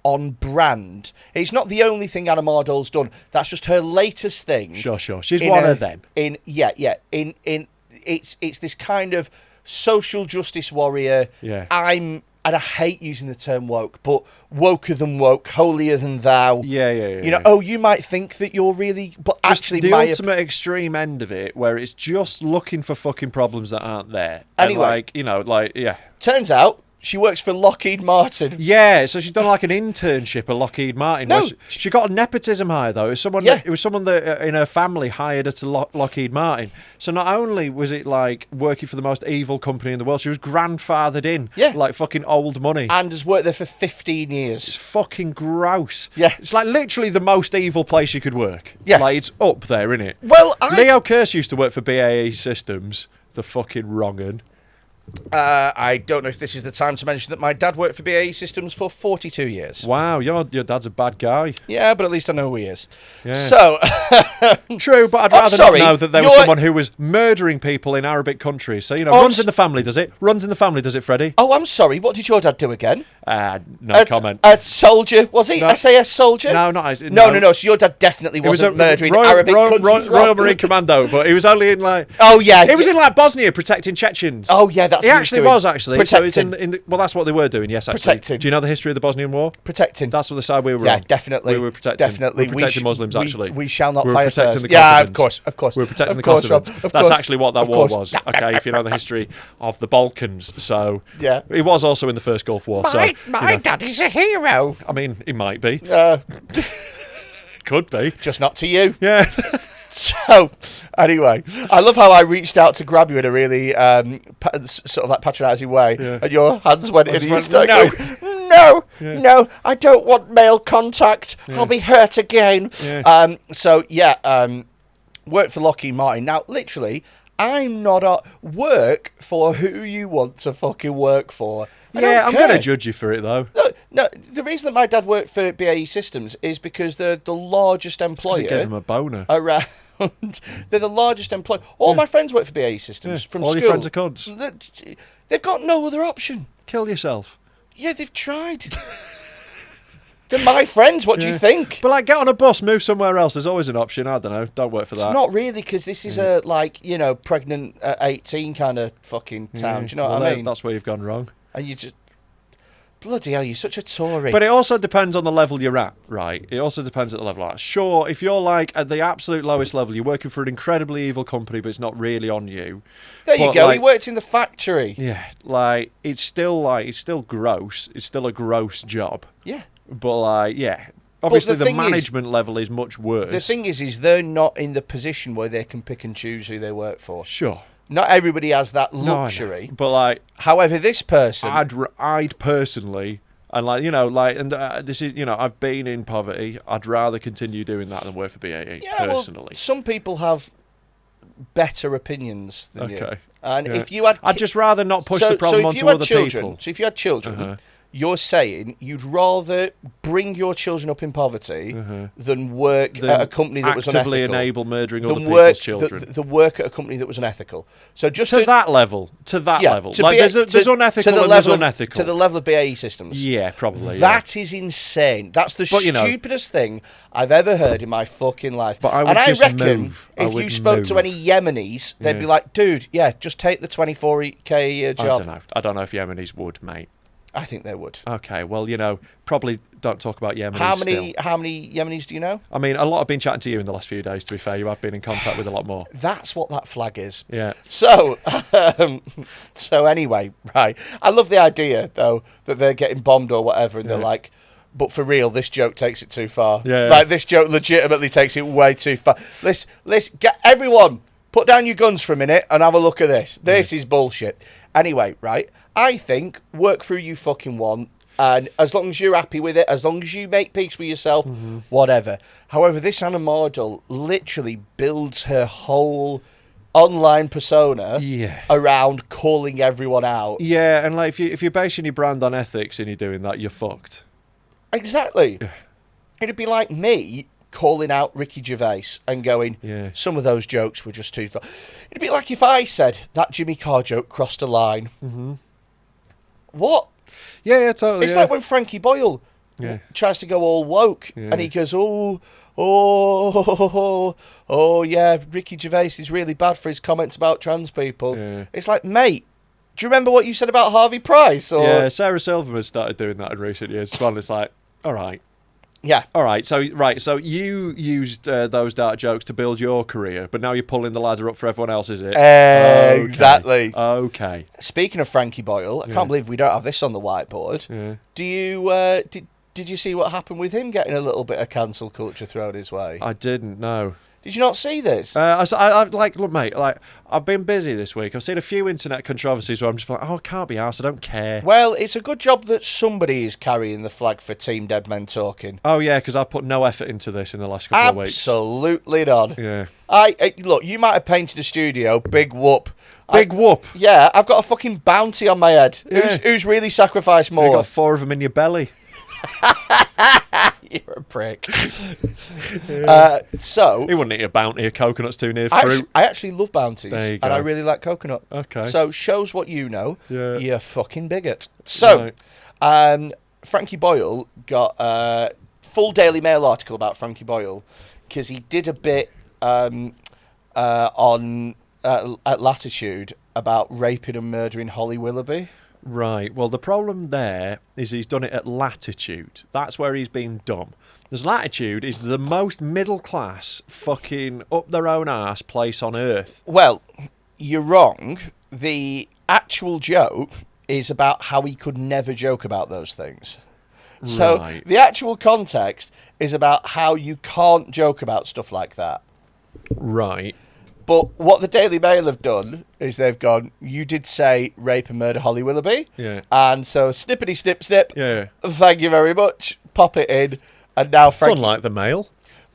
on brand. It's not the only thing Anna Mardell's done. That's just her latest thing. Sure. She's one of them. It's this kind of social justice warrior. Yeah. And I hate using the term woke, but woker than woke, holier than thou. Yeah. You know, you might think that you're really... But just actually... the ultimate extreme end of it, where it's just looking for fucking problems that aren't there. Anyway. Yeah. Turns out, she works for Lockheed Martin. Yeah, so she's done like an internship at Lockheed Martin. No. She got a nepotism hire, though. It was someone that in her family hired her to Lockheed Martin. So not only was it like working for the most evil company in the world, she was grandfathered in. Yeah. Like fucking old money. And has worked there for 15 years. It's fucking gross. Yeah. It's like literally the most evil place you could work. Yeah. Like it's up there, innit? Well, Leo Kearse used to work for BAE Systems. The fucking wrong un. I don't know if this is the time to mention that my dad worked for BAE Systems for 42 years. Wow, your dad's a bad guy. Yeah, but at least I know who he is. Yeah. So... True, but I'd rather not know that there was someone who was murdering people in Arabic countries. So, runs in the family, does it? Runs in the family, does it, Freddie? Oh, I'm sorry. What did your dad do again? No comment. A soldier, was he? No. SAS soldier? No, not... No. So your dad definitely wasn't murdering Arabic countries. Royal Marine Commando, but he was only in like... Oh, yeah. He was in like Bosnia protecting Chechens. Oh, yeah, that's what he actually was, actually. Protecting. So it's well, that's what they were doing, yes, actually. Protecting. Do you know the history of the Bosnian War? Protecting. That's what the side we were on. Yeah, definitely. We were protecting. Definitely. We were protecting Muslims, actually. We shall not we fire protecting first. the Kosovo. Yeah, of course. We were protecting the Kosovo. That's actually what that war was, okay, if you know the history of the Balkans. So, yeah. He was also in the First Gulf War. My daddy's a hero. I mean, he might be. Could be. Just not to you. Yeah. So, anyway, I love how I reached out to grab you in a really sort of like patronising way, and your hands went in and you started going, no, I don't want male contact. I'll be hurt again. Yeah. Work for Lockheed Martin. Now, literally, I'm not at work for who you want to fucking work for. I'm going to judge you for it, though. No, the reason that my dad worked for BAE Systems is because they're the largest employer. It gave him a boner. Around. They're the largest employer. All my friends work for BAE Systems from all school. All your friends are cunts. They've got no other option. Kill yourself. Yeah, they've tried. They're my friends. What do you think? But, like, get on a bus, move somewhere else. There's always an option. I don't know. Don't work for that. It's not really, because this is a, pregnant at 18 kind of fucking town. Do you know what I mean? That's where you've gone wrong. And you just... Bloody hell, you're such a Tory. But it also depends on the level you're at, right? It also depends at the level. Sure, if you're like at the absolute lowest level, you're working for an incredibly evil company, but it's not really on you. There you go. He worked in the factory. Yeah, it's still gross. It's still a gross job. Yeah. But obviously the management level is much worse. The thing is they're not in the position where they can pick and choose who they work for. Sure. Not everybody has that luxury. No, but however, this person, I'd personally, and this is, I've been in poverty. I'd rather continue doing that than work for BAE. Personally, well, some people have better opinions than you. And if you I'd just rather not push the problem onto other people. So if you had children. You're saying you'd rather bring your children up in poverty than work at a company that was unethical. Actively enable murdering other people's children. The work at a company that was unethical. So just to that level. There's unethical and there's unethical. To the level of BAE Systems. Yeah, probably. That is insane. That's the stupidest thing I've ever heard in my fucking life. But I reckon if you spoke to any Yemenis, they'd be like, dude, just take the 24K job. I don't know if Yemenis would, mate. I think they would. Okay, well, probably don't talk about Yemenis How many Yemenis do you know? I mean, a lot have been chatting to you in the last few days, to be fair. You have been in contact with a lot more. That's what that flag is. Yeah. So, so anyway, right. I love the idea, though, that they're getting bombed or whatever, and they're like, but for real, this joke takes it too far. Yeah. Like, this joke legitimately takes it way too far. Let's get everyone, put down your guns for a minute and have a look at this. This is bullshit. Anyway, right. I think work through you fucking want, and as long as you're happy with it, as long as you make peace with yourself, whatever. However, this Anna Mardell literally builds her whole online persona around calling everyone out. Yeah, and like if you're basing your brand on ethics and you're doing that, you're fucked. Exactly. It'd be like me calling out Ricky Gervais and going, some of those jokes were just too far. It'd be like if I said that Jimmy Carr joke crossed a line. What? Yeah, totally. It's like when Frankie Boyle tries to go all woke and he goes, yeah, Ricky Gervais is really bad for his comments about trans people. It's like, mate, do you remember what you said about Harvey Price? Or... Yeah, Sarah Silverman started doing that in recent years. Well, it's like, all right. Yeah. All right. So you used those dark jokes to build your career, but now you're pulling the ladder up for everyone else, is it? Exactly. Okay. Speaking of Frankie Boyle, I can't believe we don't have this on the whiteboard. Yeah. Do you did you see what happened with him getting a little bit of cancel culture thrown his way? I didn't know. Did you not see this? Look, mate. Like, I've been busy this week. I've seen a few internet controversies where I'm just like, I can't be arsed. I don't care. Well, it's a good job that somebody is carrying the flag for Team Dead Men Talking. Oh yeah, because I've put no effort into this in the last couple of weeks. Absolutely not. Yeah. Look, you might have painted a studio. Big whoop. Big whoop. Yeah, I've got a fucking bounty on my head. Yeah. Who's really sacrificed more? You got 4 of them in your belly. You're a prick. So he wouldn't eat a bounty of coconuts too near fruit. I actually love bounties, There you and go. I really like coconut. Okay. So shows what you know. Yeah. You're a fucking bigot. So, Frankie Boyle got a full Daily Mail article about Frankie Boyle because he did a bit on at Latitude about raping and murdering Holly Willoughby. Right. Well, the problem there is he's done it at Latitude. That's where he's been dumb. There's Latitude is the most middle class fucking up their own arse place on earth. Well, you're wrong. The actual joke is about how he could never joke about those things. So Right. the actual context is about how you can't joke about stuff like that. Right. But what the Daily Mail have done is they've gone, you did say rape and murder Holly Willoughby. Yeah. And so snippety snip snip. Yeah. Thank you very much. Pop it in. And now It's Frankie... unlike the Mail.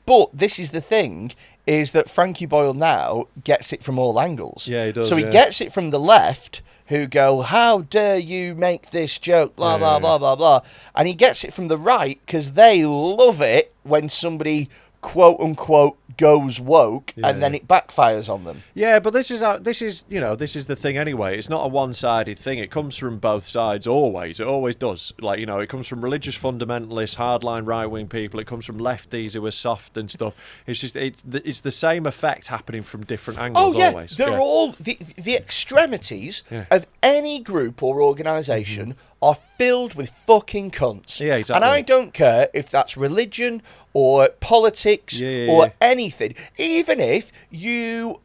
But this is the thing, is that Frankie Boyle now gets it from all angles. Yeah, he does, So he yeah. gets it from the left, who go, how dare you make this joke, blah, blah, blah, blah, blah. And he gets it from the right, because they love it when somebody, quote unquote, goes woke, and then it backfires on them. Yeah, but this is the thing anyway. It's not a one-sided thing. It comes from both sides always. It always does. Like, it comes from religious fundamentalists, hardline right-wing people. It comes from lefties who are soft and stuff. It's just it's the same effect happening from different angles always. They're all the extremities of any group or organisation are filled with fucking cunts. Yeah, exactly. And I don't care if that's religion or politics or anything. Even if you're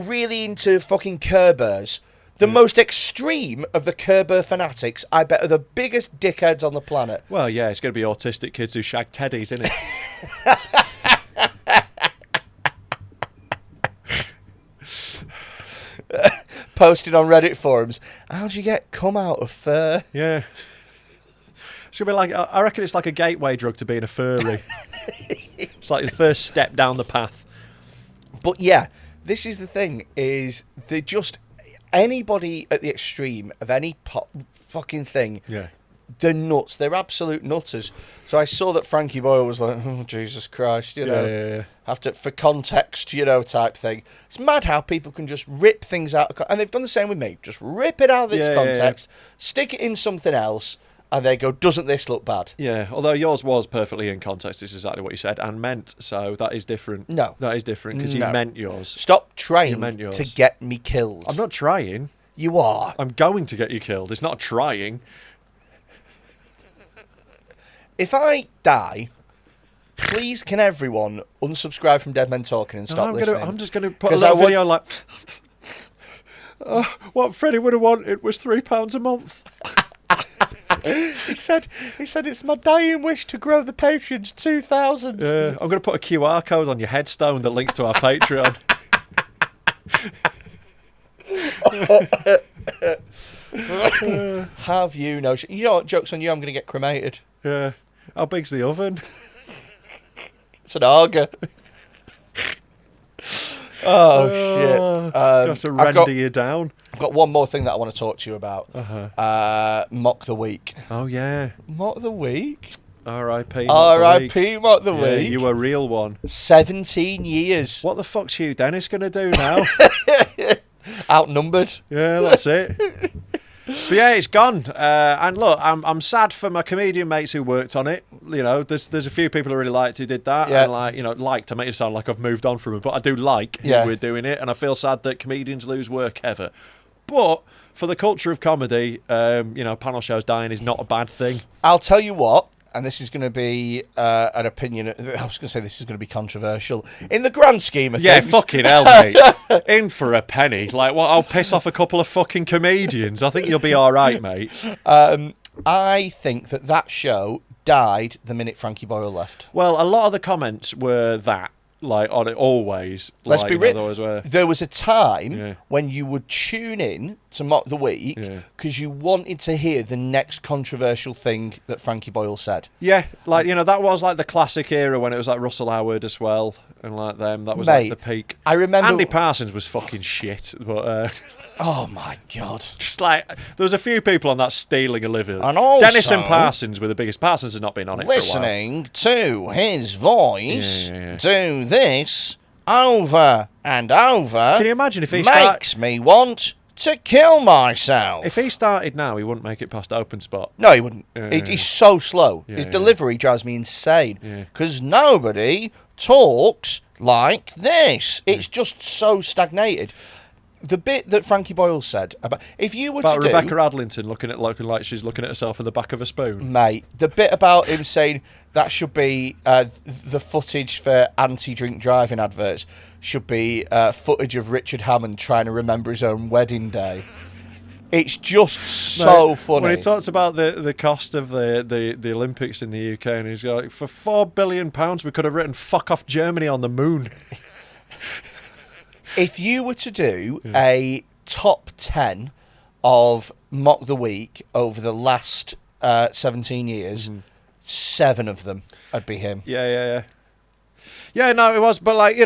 really into fucking Kerbers. The most extreme of the Kerber fanatics, I bet, are the biggest dickheads on the planet. Well, yeah, it's going to be autistic kids who shag teddies, isn't it? Posted on Reddit forums, how'd you get cum out of fur? Yeah. It's going to be like, I reckon it's like a gateway drug to being a furry. It's like the first step down the path. But yeah, this is the thing, is they just, anybody at the extreme of any fucking thing, they're nuts. They're absolute nutters. So I saw that Frankie Boyle was like, oh, Jesus Christ, have to, for context, type thing. It's mad how people can just rip things out of and they've done the same with me. Just rip it out of its context, stick it in something else, and they go, doesn't this look bad? Yeah, although yours was perfectly in context. This is exactly what you said and meant, so that is different. No. That is different, because you meant yours. Stop trying yours. to get me killed. I'm not trying. You are. I'm going to get you killed. It's not trying. if I die, please can everyone unsubscribe from Dead Men Talking and stop listening? I'm just going to put a little video like, what Freddy would have wanted was £3 a month. He said it's my dying wish to grow the patrons 2,000. Yeah, I'm going to put a QR code on your headstone that links to our Patreon. Have you no? You know what? Joke's on you. I'm going to get cremated. Yeah. How big's the oven? It's an auger. Oh shit! Have to render you down. I've got one more thing that I want to talk to you about. Mock the week. Oh yeah. Mock the week. R.I.P. R.I.P. Mock the week. You a real one. 17 years. What the fuck's Hugh Dennis gonna do now? Outnumbered. Yeah, that's it. But yeah, it's gone. And look, I'm sad for my comedian mates who worked on it. You know, there's a few people who really liked who did that. Yeah. And liked, I make it sound like I've moved on from it, but I do like who we're doing it, and I feel sad that comedians lose work ever. But for the culture of comedy, panel shows dying is not a bad thing. I'll tell you what, and this is going to be an opinion. I was going to say this is going to be controversial in the grand scheme of things. Yeah, fucking hell, mate. In for a penny. Like, what? I'll piss off a couple of fucking comedians. I think you'll be all right, mate. I think that show died the minute Frankie Boyle left. Well, a lot of the comments were that. Like, on it always. Let's be real. Always were. There was a time when you would tune in to Mock the Week because you wanted to hear the next controversial thing that Frankie Boyle said. Yeah, like, that was like the classic era when it was like Russell Howard as well, and like them. That was like the peak. I remember Andy Parsons was fucking shit, but oh my god! Just like there was a few people on that stealing a living. And also, Dennis and Parsons were the biggest. Parsons has not been on it listening for a while. To his voice, do this over and over. Can you imagine if he makes me want to kill myself? If he started now, he wouldn't make it past open spot. No, he wouldn't. He's so slow. His delivery drives me insane because nobody talks like this. It's just so stagnated. The bit that Frankie Boyle said about if you were about to Rebecca Adlington looking like she's looking at herself in the back of a spoon, mate. The bit about him saying that should be the footage for anti-drink driving adverts should be footage of Richard Hammond trying to remember his own wedding day. It's just so funny. When he talks about the cost of the Olympics in the UK, and he's like, for £4 billion, we could have written "fuck off Germany" on the moon. If you were to do a top 10 of Mock the Week over the last 17 years, 7 of them would be him. Yeah, no, it was. But, like,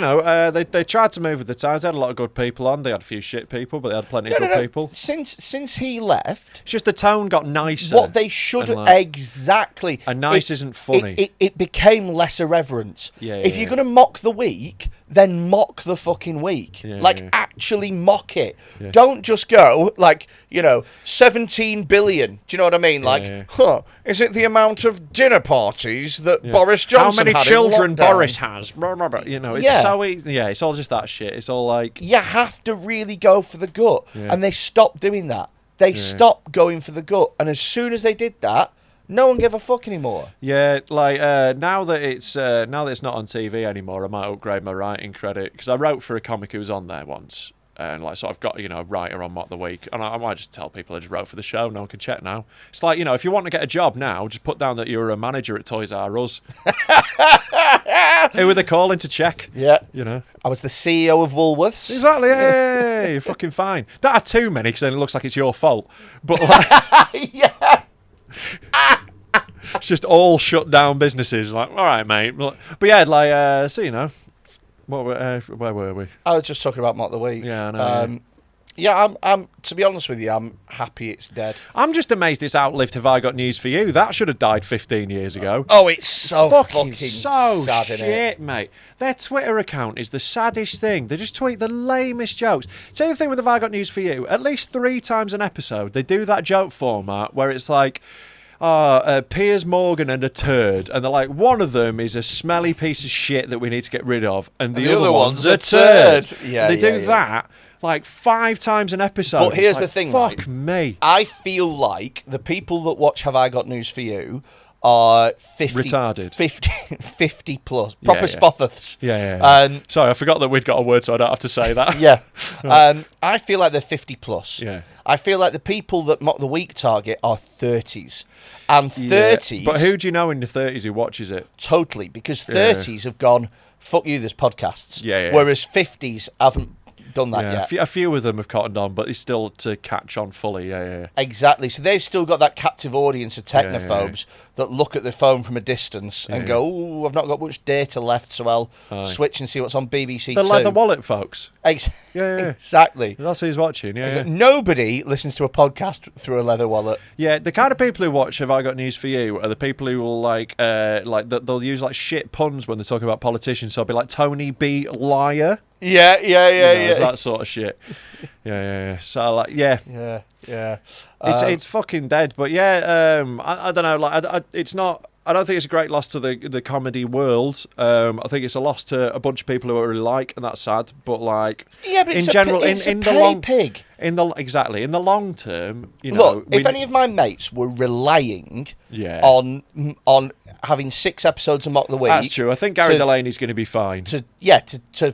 they tried to move with the times. They had a lot of good people on. They had a few shit people, but they had plenty of good people. Since he left... It's just the tone got nicer. What they should... exactly. And nice isn't funny. It became less irreverent. If you're going to mock the week, then mock the fucking week. Actually mock it. Yeah. Don't just go, 17 billion. Do you know what I mean? Is it the amount of dinner parties that Boris Johnson had? How many children Boris has? It's so easy. Yeah, it's all just that shit. It's all like... You have to really go for the gut. And they stopped doing that. They stopped going for the gut. And as soon as they did that, no one gave a fuck anymore. Yeah, now that it's not on TV anymore, I might upgrade my writing credit, because I wrote for a comic who was on there once. And so I've got a writer on Mock the Week, and I might just tell people I just wrote for the show. No one can check now. It's like, if you want to get a job now, just put down that you were a manager at Toys R Us. Who were they calling to check? Yeah, I was the CEO of Woolworths. Exactly. Yeah, you're fucking fine. Don't have too many, because then it looks like it's your fault. But yeah. It's just all shut down businesses. Like, all right, mate. But yeah, where were we? I was just talking about Mock the Week. Yeah, I know. I'm. To be honest with you, I'm happy it's dead. I'm just amazed it's outlived Have I Got News for You. That should have died 15 years ago. Oh, it's so fucking so sad, shit, mate. Their Twitter account is the saddest thing. They just tweet the lamest jokes. Same thing with Have I Got News for You. At least 3 times an episode, they do that joke format where it's like, Piers Morgan and a turd, and they're like, one of them is a smelly piece of shit that we need to get rid of, and the other one's a turd. Yeah, they do that like 5 times an episode. But here's the thing, fuck me. I feel like the people that watch Have I Got News for You are 50, retarded, 50 plus, proper spoffers. Yeah. Sorry, I forgot that we'd got a word, so I don't have to say that. Yeah. I feel like they're 50 plus. Yeah. I feel like the people that Mock the Week target are 30s. And 30s... Yeah. But who do you know in the 30s who watches it? Totally, because 30s have gone, fuck you, there's podcasts. Yeah. Whereas 50s haven't done that yet. A few of them have cottoned on, but it's still to catch on fully. Yeah. Exactly. So they've still got that captive audience of technophobes that look at the phone from a distance and go, "Oh, I've not got much data left, so I'll switch and see what's on BBC The Two." leather wallet folks. Exactly. That's who's watching. Yeah. Nobody listens to a podcast through a leather wallet. Yeah, the kind of people who watch Have I Got News for You are the people who will they'll use like shit puns when they talk about politicians. So I'll be like Tony B. Liar. Yeah. It's that sort of shit. Yeah. So Yeah. It's fucking dead. But I don't know. Like it's not. I don't think it's a great loss to the comedy world. I think it's a loss to a bunch of people who I really like, and that's sad. But like, but in general, in the long pig. In the long term, look, if any of my mates were relying on having 6 episodes of Mock the Week, that's true. I think Gary Delaney's going to be fine. To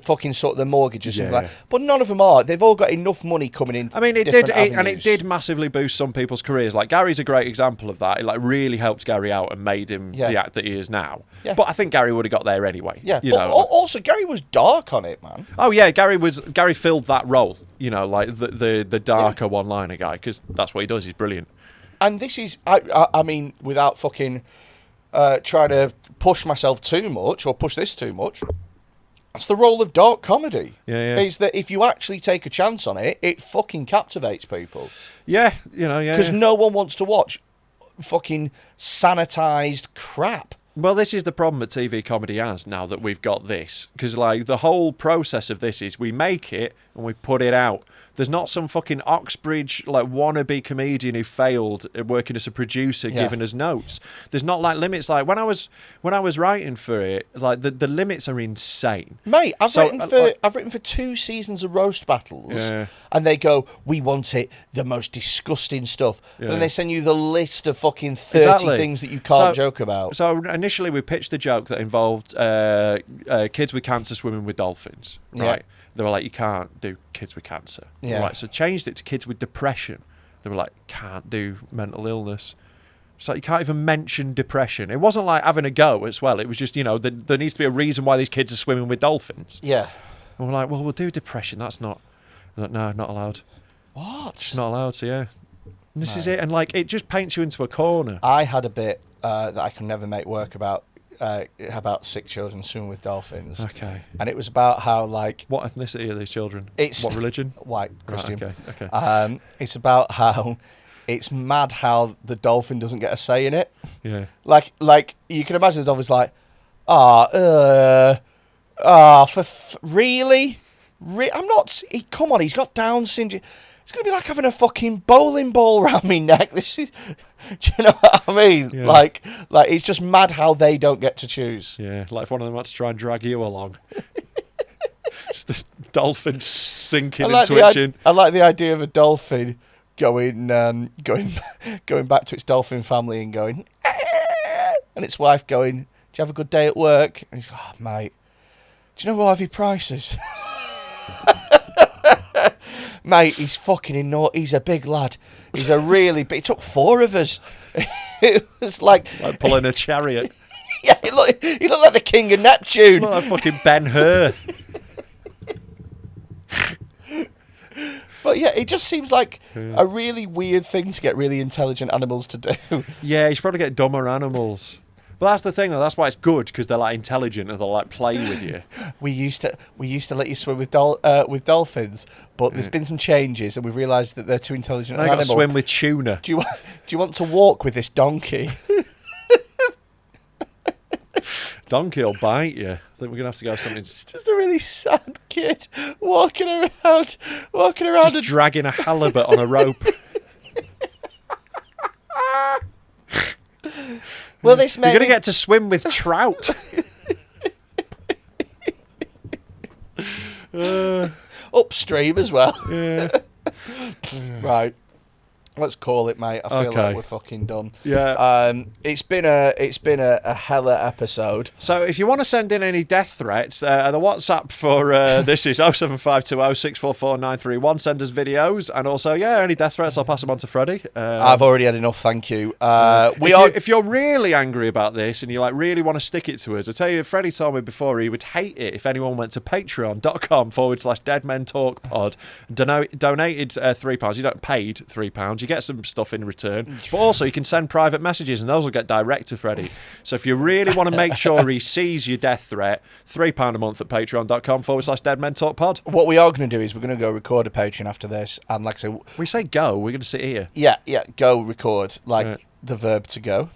fucking sort their mortgage or something like that. But none of them are. They've all got enough money coming in. I mean, it did massively boost some people's careers. Like Gary's a great example of that. It like really helped Gary out and made him the act that he is now. Yeah. But I think Gary would have got there anyway. Yeah. Also, Gary was dark on it, man. Oh yeah, Gary filled that role. Like the darker one-liner guy, because that's what he does. He's brilliant. And this is, I mean, without fucking trying to push myself too much or push this too much, that's the role of dark comedy. Yeah. Is that if you actually take a chance on it, it fucking captivates people. Yeah. Because no one wants to watch fucking sanitized crap. Well, this is the problem that TV comedy has now that we've got this. Because, like, the whole process of this is we make it and we put it out. There's not some fucking Oxbridge, like, wannabe comedian who failed working as a producer giving us notes. There's not, like, limits. Like, when I was writing for it, like, the limits are insane. Mate, I've written for 2 seasons of roast battles, and they go, we want it, the most disgusting stuff. Then they send you the list of fucking 30 things that you can't joke about. So initially we pitched the joke that involved kids with cancer swimming with dolphins, right? Yeah. They were like, you can't do kids with cancer. Yeah. Right, so changed it to kids with depression. They were like, can't do mental illness. It's like, you can't even mention depression. It wasn't like having a go as well. It was just, there needs to be a reason why these kids are swimming with dolphins. Yeah. And we're like, well, we'll do depression. That's not... Like, no, not allowed. What? It's not allowed, so yeah. And this is it. And, like, it just paints you into a corner. I had a bit that I can never make work about 6 children swimming with dolphins. Okay. And it was about how, like... What ethnicity are these children? What religion? White, Christian. Right, okay. It's about how... It's mad how the dolphin doesn't get a say in it. Yeah. Like you can imagine the dolphin's like, really? I'm not... come on, he's got Down syndrome. It's going to be like having a fucking bowling ball around my neck. This is... Do you know what I mean? Yeah. Like it's just mad how they don't get to choose. Yeah, like if one of them had to try and drag you along. Just this dolphin sinking and twitching. I like the idea of a dolphin going back to its dolphin family and going... And its wife going, do you have a good day at work? And he's like, oh, mate, do you know who Ivy Price is? Mate, he's fucking he's a big lad. He's a really big... It took 4 of us. It was like pulling a chariot. Yeah, he looked like the King of Neptune. Look like fucking Ben-Hur. But yeah, it just seems like a really weird thing to get really intelligent animals to do. Yeah, you should probably get dumber animals. But that's the thing, though. That's why it's good, because they're like intelligent and they'll like play with you. We used to let you swim with dolphins, but there's been some changes, and we've realised that they're too intelligent. I got to swim with tuna. Do you want to walk with this donkey? Donkey will bite you. I think we're gonna have to go something. It's just a really sad kid walking around, just dragging a halibut on a rope. Well, this you're gonna get to swim with trout. Upstream as well. Yeah. Right. Let's call it, mate. I feel Okay. like we're fucking done. Yeah. It's been a hella episode. So if you want to send in any death threats, the WhatsApp for this is 07520 644 931. Send us videos, and also, any death threats, I'll pass them on to Freddie. I've already had enough, thank you. If you're really angry about this and you like really want to stick it to us, I tell you, Freddie told me before he would hate it if anyone went to patreon.com/deadmentalkpod and donated £3. You don't paid £3. You get some stuff in return, but also you can send private messages and those will get direct to Freddie. So if you really want to make sure he sees your death threat, £3 a month at patreon.com/deadmentalkpod. What we are going to do is we're going to go record a Patreon after this, and like I say, We say go, we're going to sit here. yeah, go record, like the verb to go.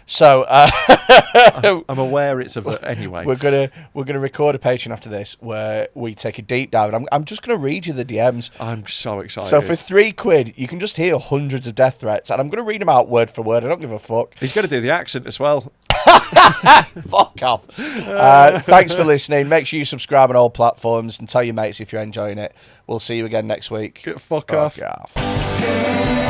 So I'm aware it's anyway. we're gonna record a Patreon after this where we take a deep dive, and I'm just gonna read you the DMs. I'm so excited. So for £3, you can just hear hundreds of death threats, and I'm gonna read them out word for word. I don't give a fuck. He's going to do the accent as well. Fuck off. Thanks for listening. Make sure you subscribe on all platforms and tell your mates if you're enjoying it. We'll see you again next week. Fuck off. Off.